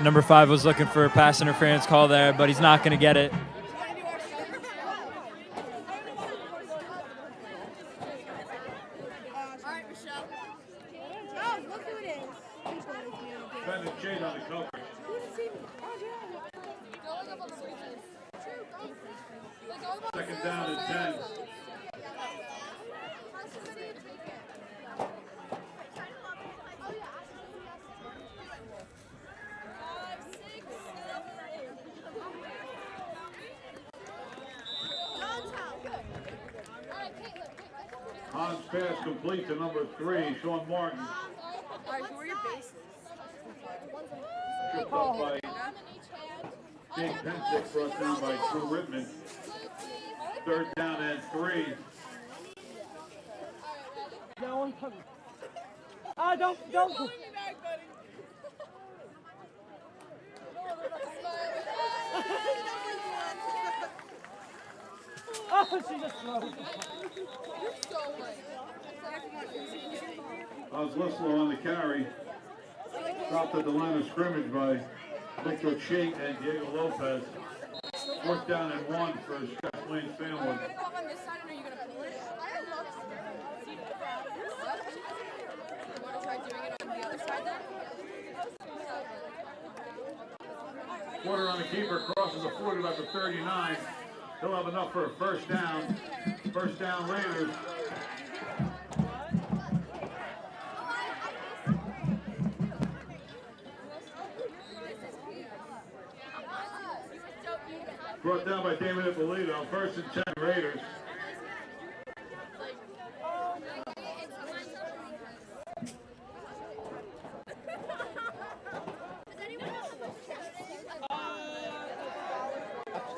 Number 5 was looking for a pass interference call there, but he's not going to get it. Alright, Michelle. Oh, look who it is. Defending Shade on the coverage. Second down and 10. Hahn's pass complete to number 3, Sean Martin. Alright, who are your bases? Tripped up by Jake Pensick, brought down by Drew Rittman. Third down and 3. No one coming. Ah, don't. Oh, she just throws. Oslislow on the carry. Stopped at the line of scrimmage by Victor Chait and Diego Lopez. Fourth down and 1 for Scotch Lane's family. On this side, or are you gonna pull it? You wanna try doing it on the other side then? Porter on the keeper, crosses the 40 by the 39. He'll have enough for a first down. First down Raiders. Brought down by Damon Ippolito. First and 10 Raiders.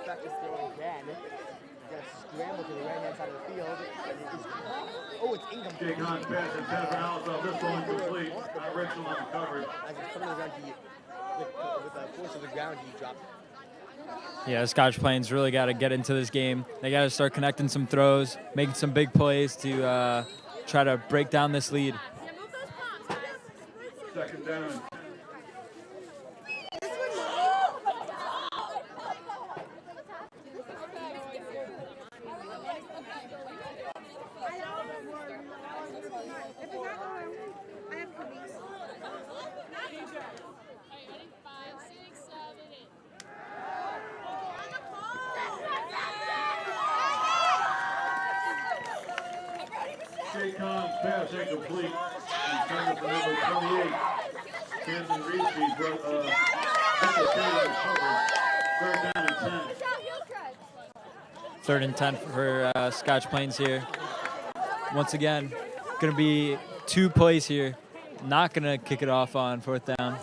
Practice throw again. You gotta scramble to the right-hand side of the field. Oh, it's incomplete. Jake Hahn's pass and 10 for Alice off this one complete. Rachel on the coverage. As he's coming around, with the force of the ground, he dropped it. Yeah, Scotch Plains really got to get into this game. They got to start connecting some throws, making some big plays to try to break down this lead. Second down. Jake Hahn's pass incomplete. Intended for number 28. Camden Reese, Victor Shade on the coverage. Third down and 10. Third and 10 for Scotch Plains here. Once again, going to be 2 plays here. Not going to kick it off on fourth down.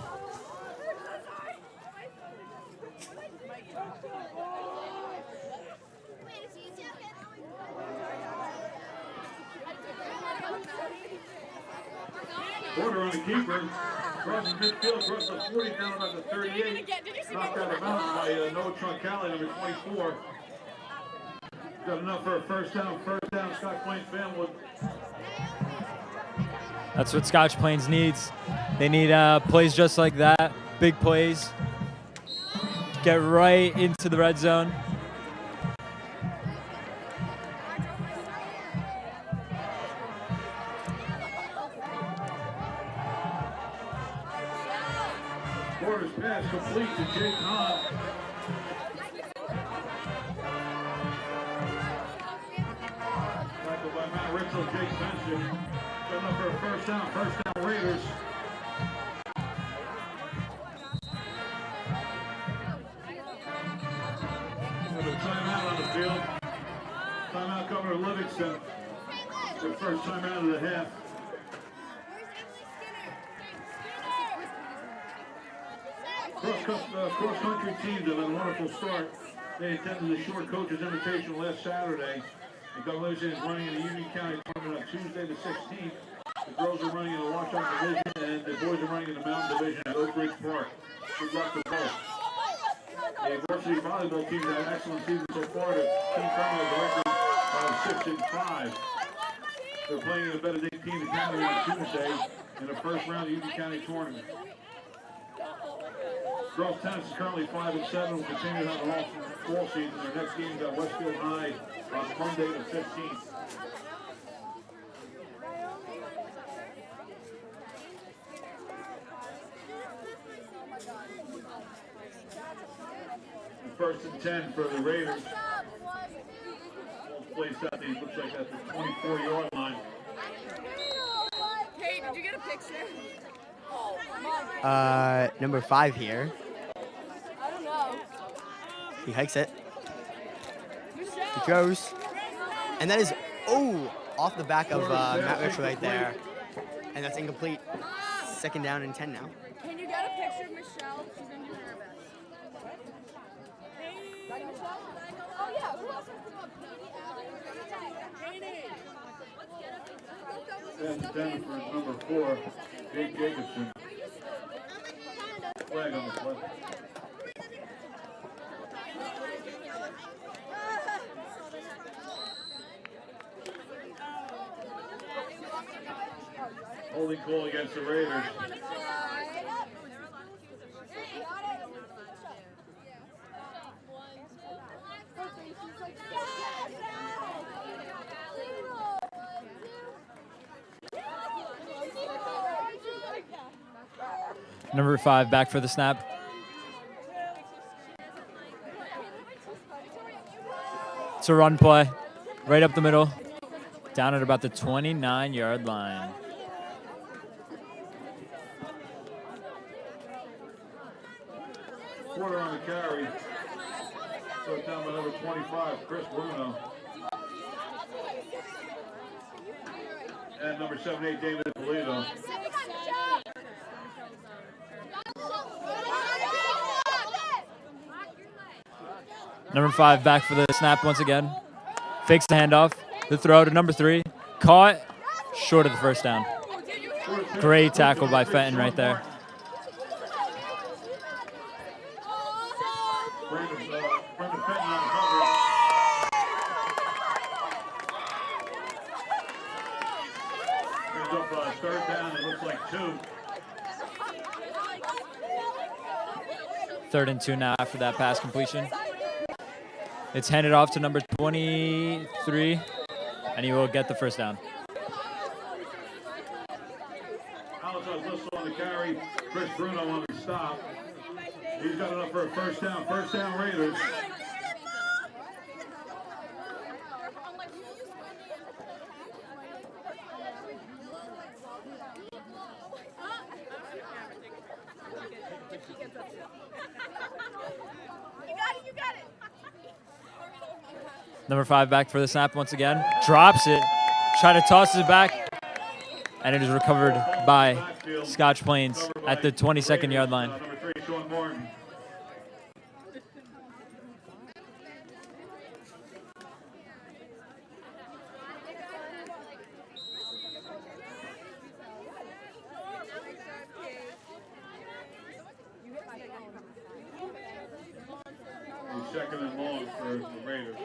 Porter on the keeper. Crosses midfield, crosses the 40 down about the 38. Knocked out of bounds by Noah Troncalli, number 24. Got enough for a first down, Scotch Plains Fanwood. That's what Scotch Plains needs. They need plays just like that, big plays. Get right into the red zone. Quarters pass complete to Jake Hahn. Tackled by Matt Ritchell, Jake Benson. Got enough for a first down Raiders. With a timeout on the field. Timeout Governor Livingston. The first timeout of the half. Cross-country teams have had a wonderful start. They attended the Short Coaches Invitation last Saturday. And Governor Livingston is running in the Union County tournament on Tuesday the 16th. The girls are running in the Washoe Division, and the boys are running in the Mountain Division at Oak Ridge Park. Good luck to both. The Varsity volleyball team had an excellent season so far. The team currently has a record of 6-5. They're playing a Benedict team Academy on Tuesday in the first round of the Union County tournament. Girls tennis is currently 5-7. Will continue to have an awesome fall season. Their next game is at Westfield High on Monday the 15th. First and 10 for the Raiders. Placed out there, looks like at the 24-yard line. Hey, did you get a picture? Number 5 here. I don't know. He hikes it. He throws. And that is, off the back of Matt Rich right there. And that's incomplete. Second down and 10 now. Can you get a picture of Michelle? She's going to do her best. Oh, yeah. Who else has to go? And 10 for number 4, Jake Jacobson. Flag on the play. Holding call against the Raiders. Number 5 back for the snap. It's a run play, right up the middle, down at about the 29-yard line. Quarter on the carry. So down by number 25, Chris Bruno. And number 78, David Polito. Number 5 back for the snap once again. Fakes the handoff. The throw to number 3. Caught short of the first down. Great tackle by Fenton right there. Brandon Fenton on the cover. Brings up third down. It looks like 2. 3rd and 2 now after that pass completion. It's handed off to number 23, and he will get the first down. Alex Whistle on the carry. Chris Bruno on the stop. He's got enough for a first down. First down, Raiders. You got it. Number 5 back for the snap once again. Drops it. Try to toss it back. And it is recovered by Scotch Plains at the 22nd-yard line. Number 3, Sean Morton. Second and long for the Raiders.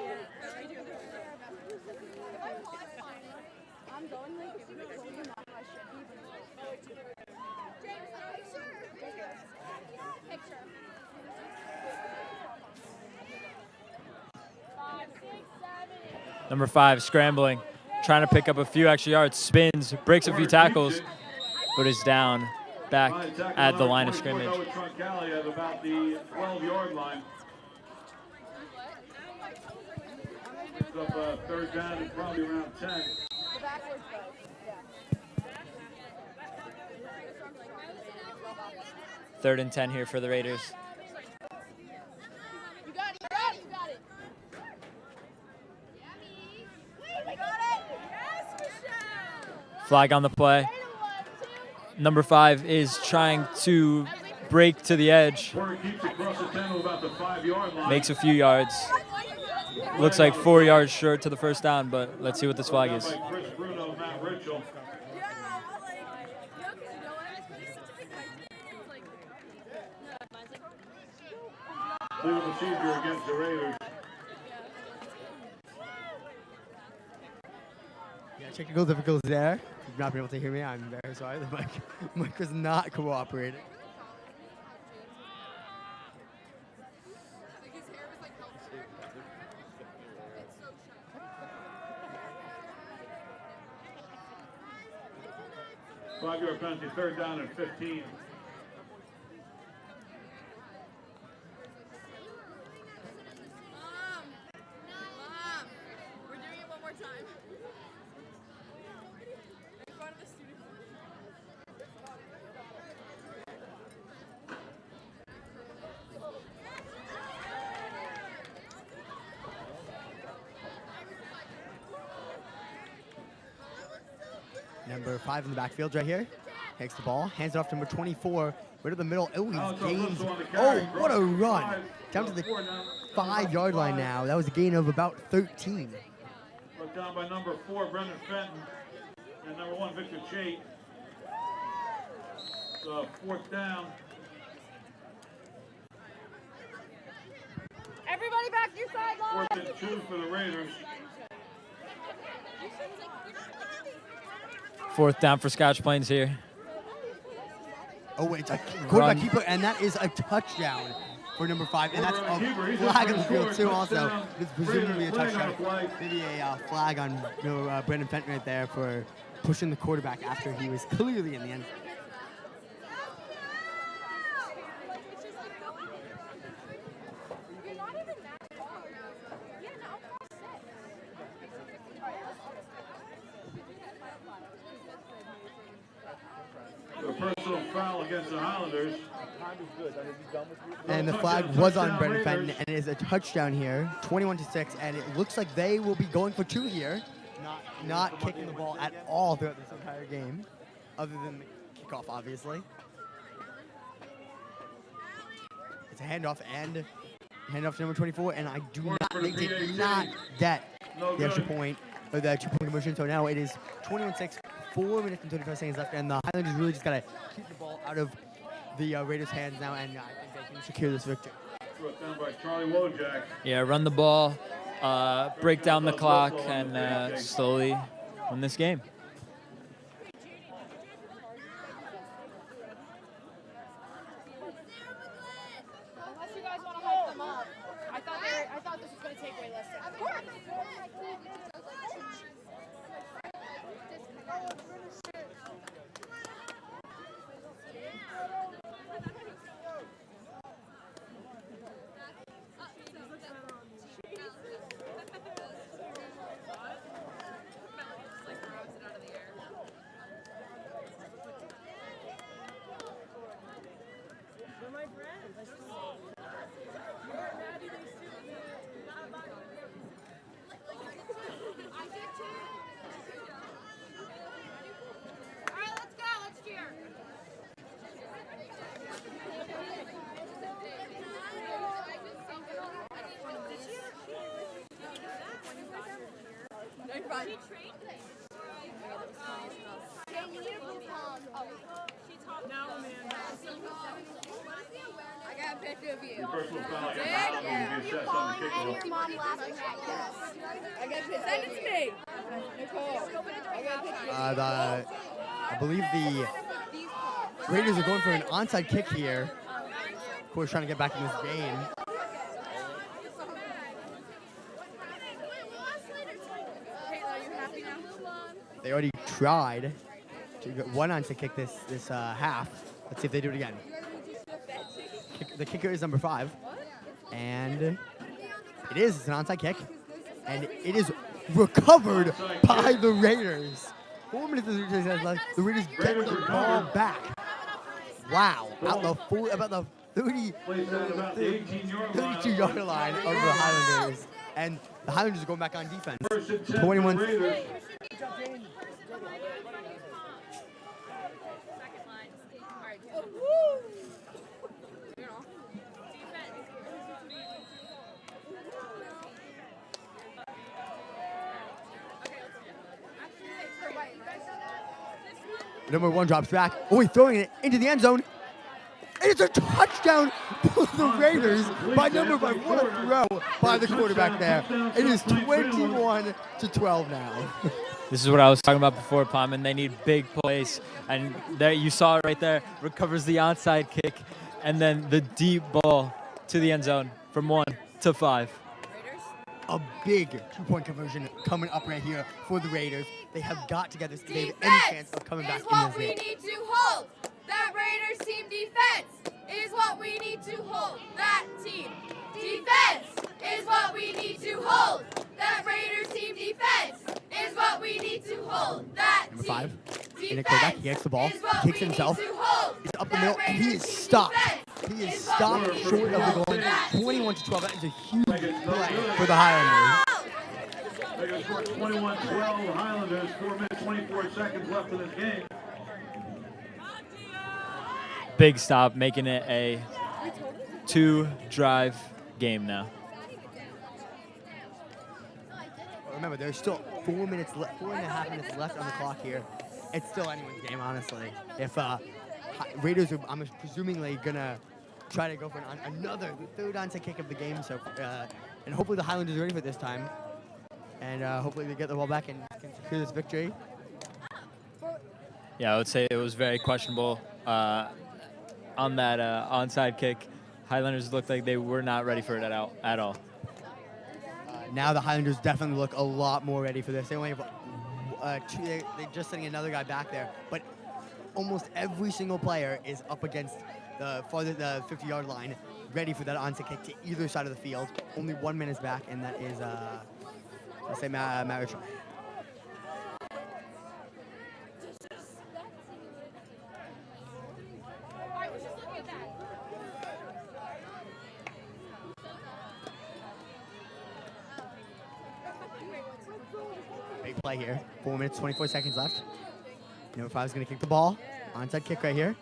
I'm going like if you're going to knock my shit. James, picture. 5, 6, 7, 8. Number 5 scrambling, trying to pick up a few extra yards, spins, breaks a few tackles, but is down back at the line of scrimmage. At about the 12-yard line. It's up third down and probably around 10. The backwards though. Yeah. 3rd and 10 here for the Raiders. You got it, you got it, you got it. We got it. Yes, Michelle. Flag on the play. Number 5 is trying to break to the edge. Keeps across the 10 to about the 5-yard line. Makes a few yards. Looks like 4 yards short to the first down, but let's see what this flag is. Chris Bruno, Matt Ritchell. Legal procedure against the Raiders. Yeah, technical difficulties there. If you've not been able to hear me, I'm very sorry. The mic was not cooperating. Five-yard penalty, 3rd down and 15. Mom, we're doing it one more time. In front of the students. Number 5 in the backfield right here. Takes the ball, hands it off to number 24. Right to the middle. Oh, he gains. Oh, what a run. Down to the 5-yard line now. That was a gain of about 13. Look down by number 4, Brendan Fenton, and number 1, Victor Chait. So 4th down. Everybody back to your sideline. 4th and 2 for the Raiders. 4th down for Scotch Plains here. Oh, it's a quarterback keeper, and that is a touchdown for number 5. And that's a flag on the field, too, also. It's presumably a touchdown. Maybe a flag on Brendan Fenton right there for pushing the quarterback after he was clearly in the end. A personal foul against the Highlanders. And the flag was on Brendan Fenton, and it is a touchdown here, 21-6, and it looks like they will be going for 2 here, not kicking the ball at all throughout this entire game, other than the kickoff, obviously. It's a handoff, and handoff to number 24, and I do not, they did not get the extra point, or the 2-point conversion, so now it is 21-6, 4 minutes and 25 seconds left, and the Highlanders really just got to keep the ball out of the Raiders' hands now, and I think they can secure this victory. Down by Charlie Wojak. Yeah, run the ball, break down the clock, and slowly win this game. Unless you guys want to hype them up. I thought this was going to take way less time. Of course. I got a picture of you. Your personal foul against the Highlanders will be assessed on the kickoff. I got a picture. Send it to me. I believe the Raiders are going for an onside kick here. Of course, trying to get back in this game. They already tried to get one onside kick this half. Let's see if they do it again. The kicker is number 5, and it is. It's an onside kick, and it is recovered by the Raiders. 4 minutes left. The Raiders get the ball back. Wow, about the 32-yard line of the Highlanders, and the Highlanders are going back on defense. 21. Number 1 drops back. Oh, he's throwing it into the end zone. And it's a touchdown for the Raiders by number 5. What a throw by the quarterback there. It is 21-12 now. This is what I was talking about before, Palman. They need big plays. And there you saw it right there. Recovers the onside kick. And then the deep ball to the end zone from 1 to 5. A big 2-point conversion coming up right here for the Raiders. They have got to get this. They have any chance of coming back in this game. Is what we need to hold. That Raiders team defense is what we need to hold. That team defense is what we need to hold. That Raiders team defense is what we need to hold. That number 5. In a quarterback, he gets the ball. He kicks it himself. He's up the middle, and he is stopped. He is stopped short of the goal. 21-12. That is a huge play for the Highlanders. They're going to score 21-12 Highlanders, 4 minutes, 24 seconds left in this game. Big stop, making it a 2-drive game now. Remember, there's still 4 minutes left, 4.5 minutes left on the clock here. It's still anyone's game, honestly. If Raiders are, I'm presumingly gonna try to go for the third onside kick of the game. So, and hopefully the Highlanders are ready for it this time. And hopefully they get the ball back and can secure this victory. Yeah, I would say it was very questionable on that onside kick. Highlanders looked like they were not ready for it at all. Now the Highlanders definitely look a lot more ready for this. They only have they're just sending another guy back there, but almost every single player is up against the 50-yard line, ready for that onside kick to either side of the field. Only 1 minute back, and that is let's say Matt Richard. Big play here. 4 minutes, 24 seconds left. Number 5 is going to kick the ball. Onside kick right here.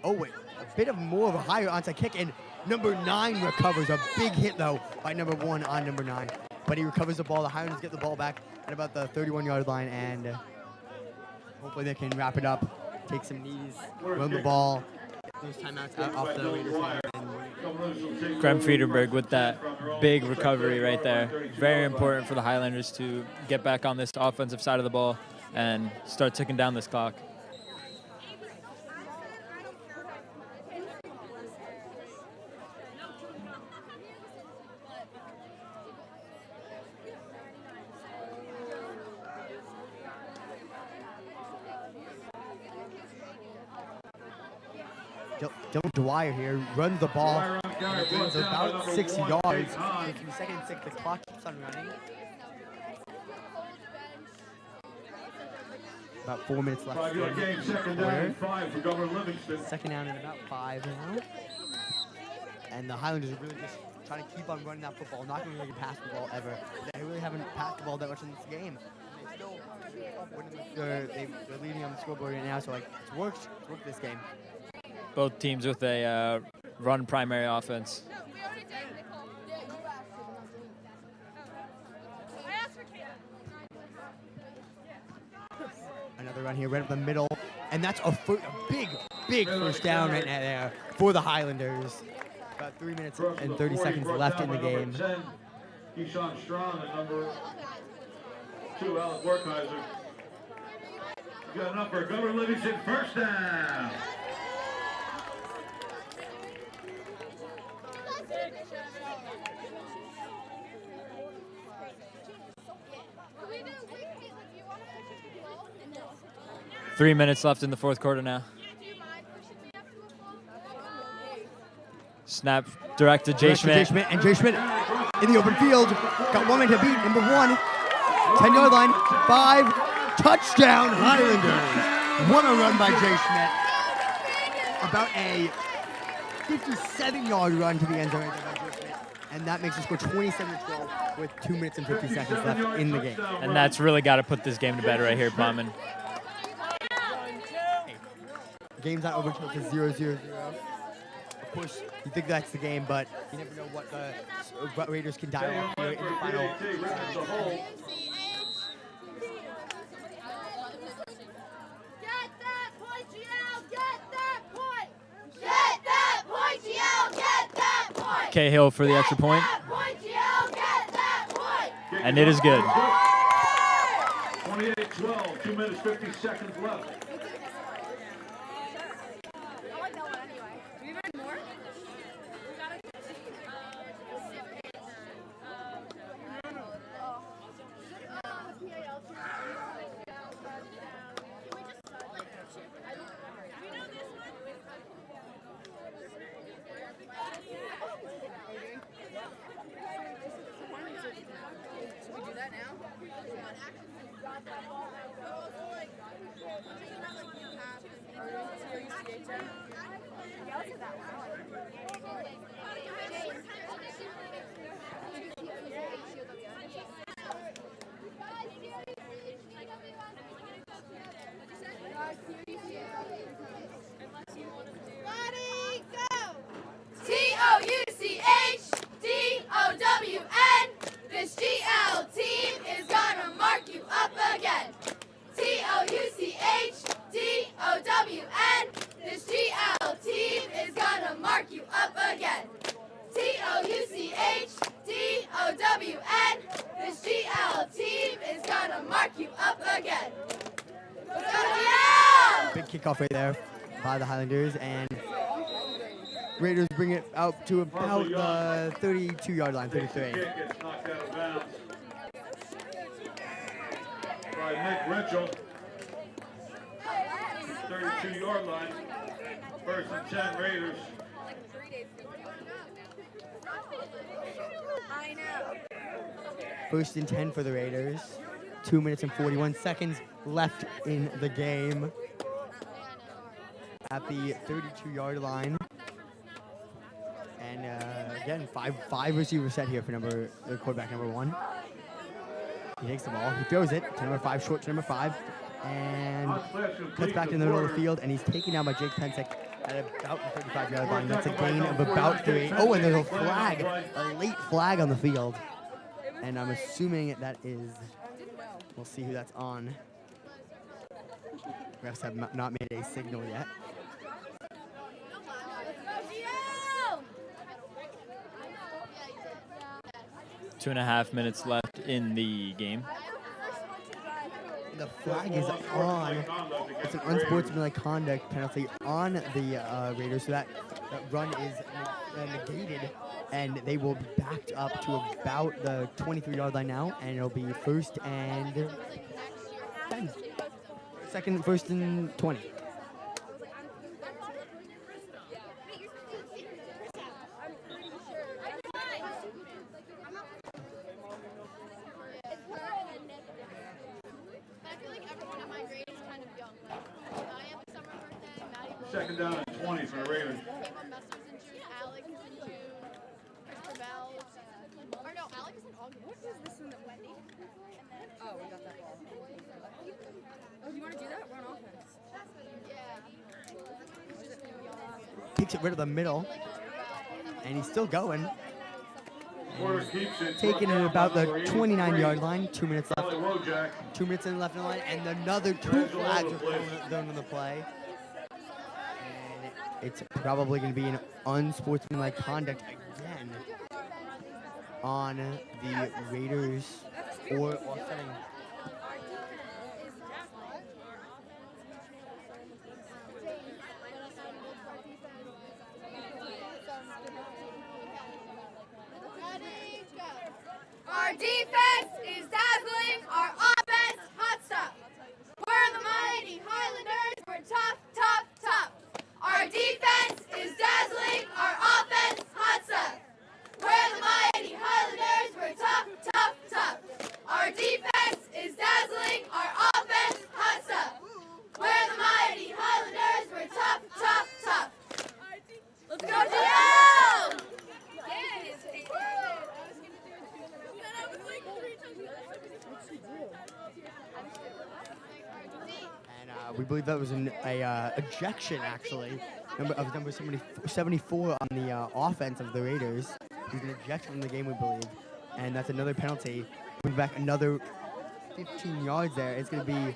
Oh, wait. A bit of more of a higher onside kick, and number 9 recovers. A big hit, though, by number 1 on number 9. But he recovers the ball. The Highlanders get the ball back at about the 31-yard line, and hopefully they can wrap it up, take some knees, run the ball, get those timeouts out off the Raiders' hands. Graham Friederberg with that big recovery right there. Very important for the Highlanders to get back on this offensive side of the ball and start ticking down this clock. Dylan Dwyer here runs the ball. It's about 6 yards. 2 seconds, 6. The clock keeps on running. About 4 minutes left. 5-yard game, second down and 5 for Governor Livingston. Second down and about 5 now. And the Highlanders are really just trying to keep on running that football, not going to really pass the ball ever. They really haven't passed the ball that much in this game. They still they're leading on the scoreboard right now, so like it's worked this game. Both teams with a run primary offense. Another run here right up the middle, and that's a big first down right now there for the Highlanders. About 3 minutes and 30 seconds left in the game. Keyshawn Strong at number 2, Alec Werkheiser. You got enough for Governor Livingston, first down. Three minutes left in the fourth quarter now. Snap direct to Jay Schmidt. And Jay Schmidt in the open field. Got one man to beat. Number 1. 10-yard line. 5. Touchdown Highlanders. What a run by Jay Schmidt. About a 57-yard run to the end zone by Jay Schmidt. And that makes the score 27-12 with 2 minutes and 50 seconds left in the game. And that's really got to put this game to bed right here, Plowman. Game's not over until it's 0-0-0. Of course, you think that's the game, but you never know what Raiders can dial up here in the final. Get that point, GL! Get that point! Get that point, GL! Get that point! Cahill for the extra point. Get that point, GL! Get that point! And it is good. 28-12, 2 minutes, 50 seconds left. T-O-U-C-H-D-O-W-N. This GL team is gonna mark you up again. T-O-U-C-H-D-O-W-N. This GL team is gonna mark you up again. T-O-U-C-H-D-O-W-N. This GL team is gonna mark you up again. Let's go, GL! Big kickoff right there by the Highlanders, and Raiders bring it out to about the 32-yard line, 33. Kick gets knocked out of bounds by Nick Ritchell. 32-yard line. First and 10 Raiders. I know. First and 10 for the Raiders. 2 minutes and 41 seconds left in the game at the 32-yard line. And again, five receiver set here for quarterback number 1. He takes the ball, he throws it to number 5, short to number 5, and cuts back in the middle of the field, and he's taken down by Jake Pensick at about the 35-yard line. That's a gain of about 3. Oh, and there's a flag, a late flag on the field. And I'm assuming that is, we'll see who that's on. Refs have not made a signal yet. 2.5 minutes left in the game. The flag is on. It's an unsportsmanlike conduct penalty on the Raiders, so that run is negated, and they will be backed up to about the 23-yard line now, and it'll be first and 10. First and 20. Second down and 20 for the Raiders. Oh, we got that ball. Oh, do you want to do that? We're on offense. Takes it right to the middle, and he's still going. Taking it about the 29-yard line. 2 minutes left. 2 minutes left in the line, and another 2 flags are thrown on the play. And it's probably going to be an unsportsmanlike conduct again on the Raiders, or offsetting Our defense is dazzling, our offense hot stuff. We're the mighty Highlanders, we're tough, tough, tough. Our defense is dazzling, our offense hot stuff. We're the mighty Highlanders, we're tough, tough, tough. Our defense is dazzling, our offense hot stuff. We're the mighty Highlanders, we're tough, tough, tough. Let's go, GL! And we believe that was an ejection, actually, of number 74 on the offense of the Raiders. It was an ejection from the game, we believe. And that's another penalty. Bring back another 15 yards there. It's going to be,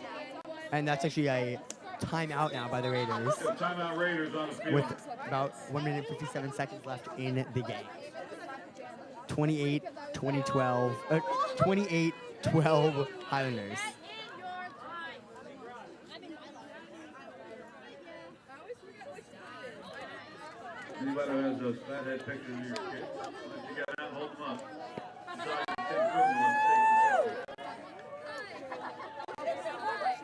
and that's actually a timeout now by the Raiders. Timeout Raiders on the field. With about 1 minute 57 seconds left in the game. 28-20-12, 28-12 Highlanders. Anybody who has those fathead pictures of your kids, once you get out, hold them up. So I can take prison once they take the picture.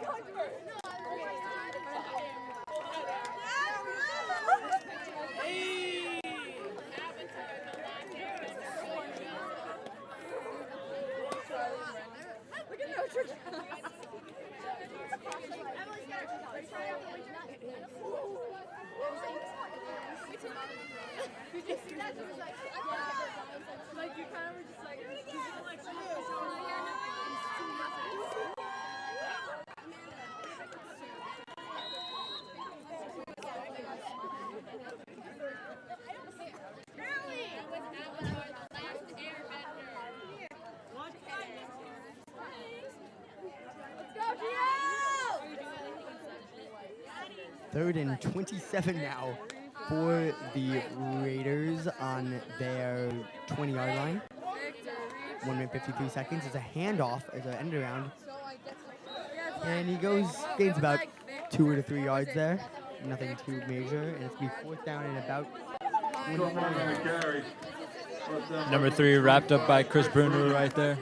Like you kind of were just like, Third and 27 now for the Raiders on their 20-yard line. 1 minute 53 seconds. It's a handoff as an end around. And he gains about 2 to 3 yards there. Nothing too major. And it's going to be 4th down and about 20. Number 3 wrapped up by Chris Bruner right there.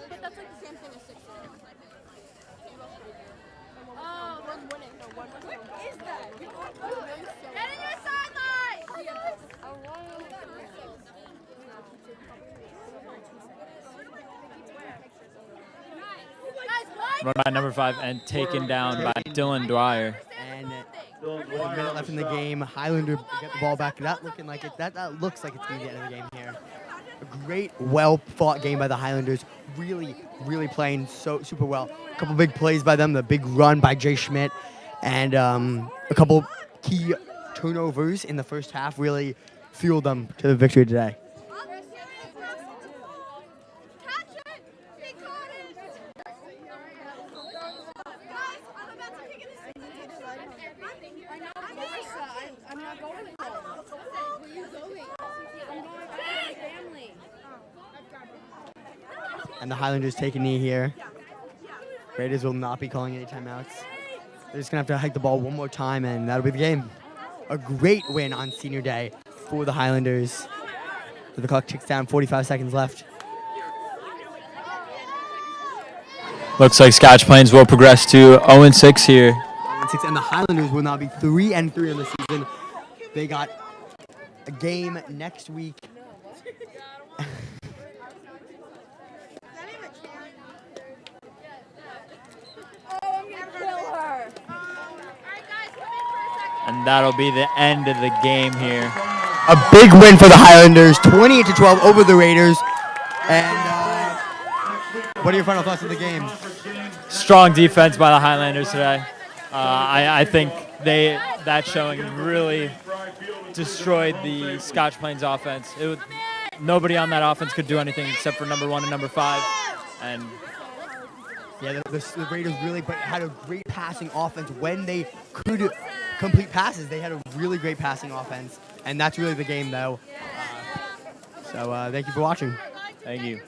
but that's like the same thing as 6. Oh, one's winning. No, one was winning. What is that? Get in your sideline! Run by number 5 and taken down by Dylan Dwyer. And a minute left in the game. Highlander get the ball back. That looking like it. That looks like it's going to be the end of the game here. A great, well-fought game by the Highlanders. Really, really playing so super well. A couple big plays by them. The big run by Jay Schmidt, and a couple key turnovers in the first half really fueled them to the victory today. I'm not going with them. Where are you going? I'm going with my family. And the Highlanders take a knee here. Raiders will not be calling any timeouts. They're just going to have to hike the ball one more time, and that'll be the game. A great win on senior day for the Highlanders. The clock ticks down, 45 seconds left. Looks like Scotch Plains will progress to 0-6 here. 0-6, and the Highlanders will now be 3-3 in the season. They got a game next week. And that'll be the end of the game here. A big win for the Highlanders, 28-12 over the Raiders. And what are your final thoughts of the game? Strong defense by the Highlanders today. I think that showing really destroyed the Scotch Plains offense. Nobody on that offense could do anything except for number 1 and number 5. And yeah, the Raiders really had a great passing offense when they could complete passes. They had a really great passing offense, and that's really the game, though. So thank you for watching. Thank you.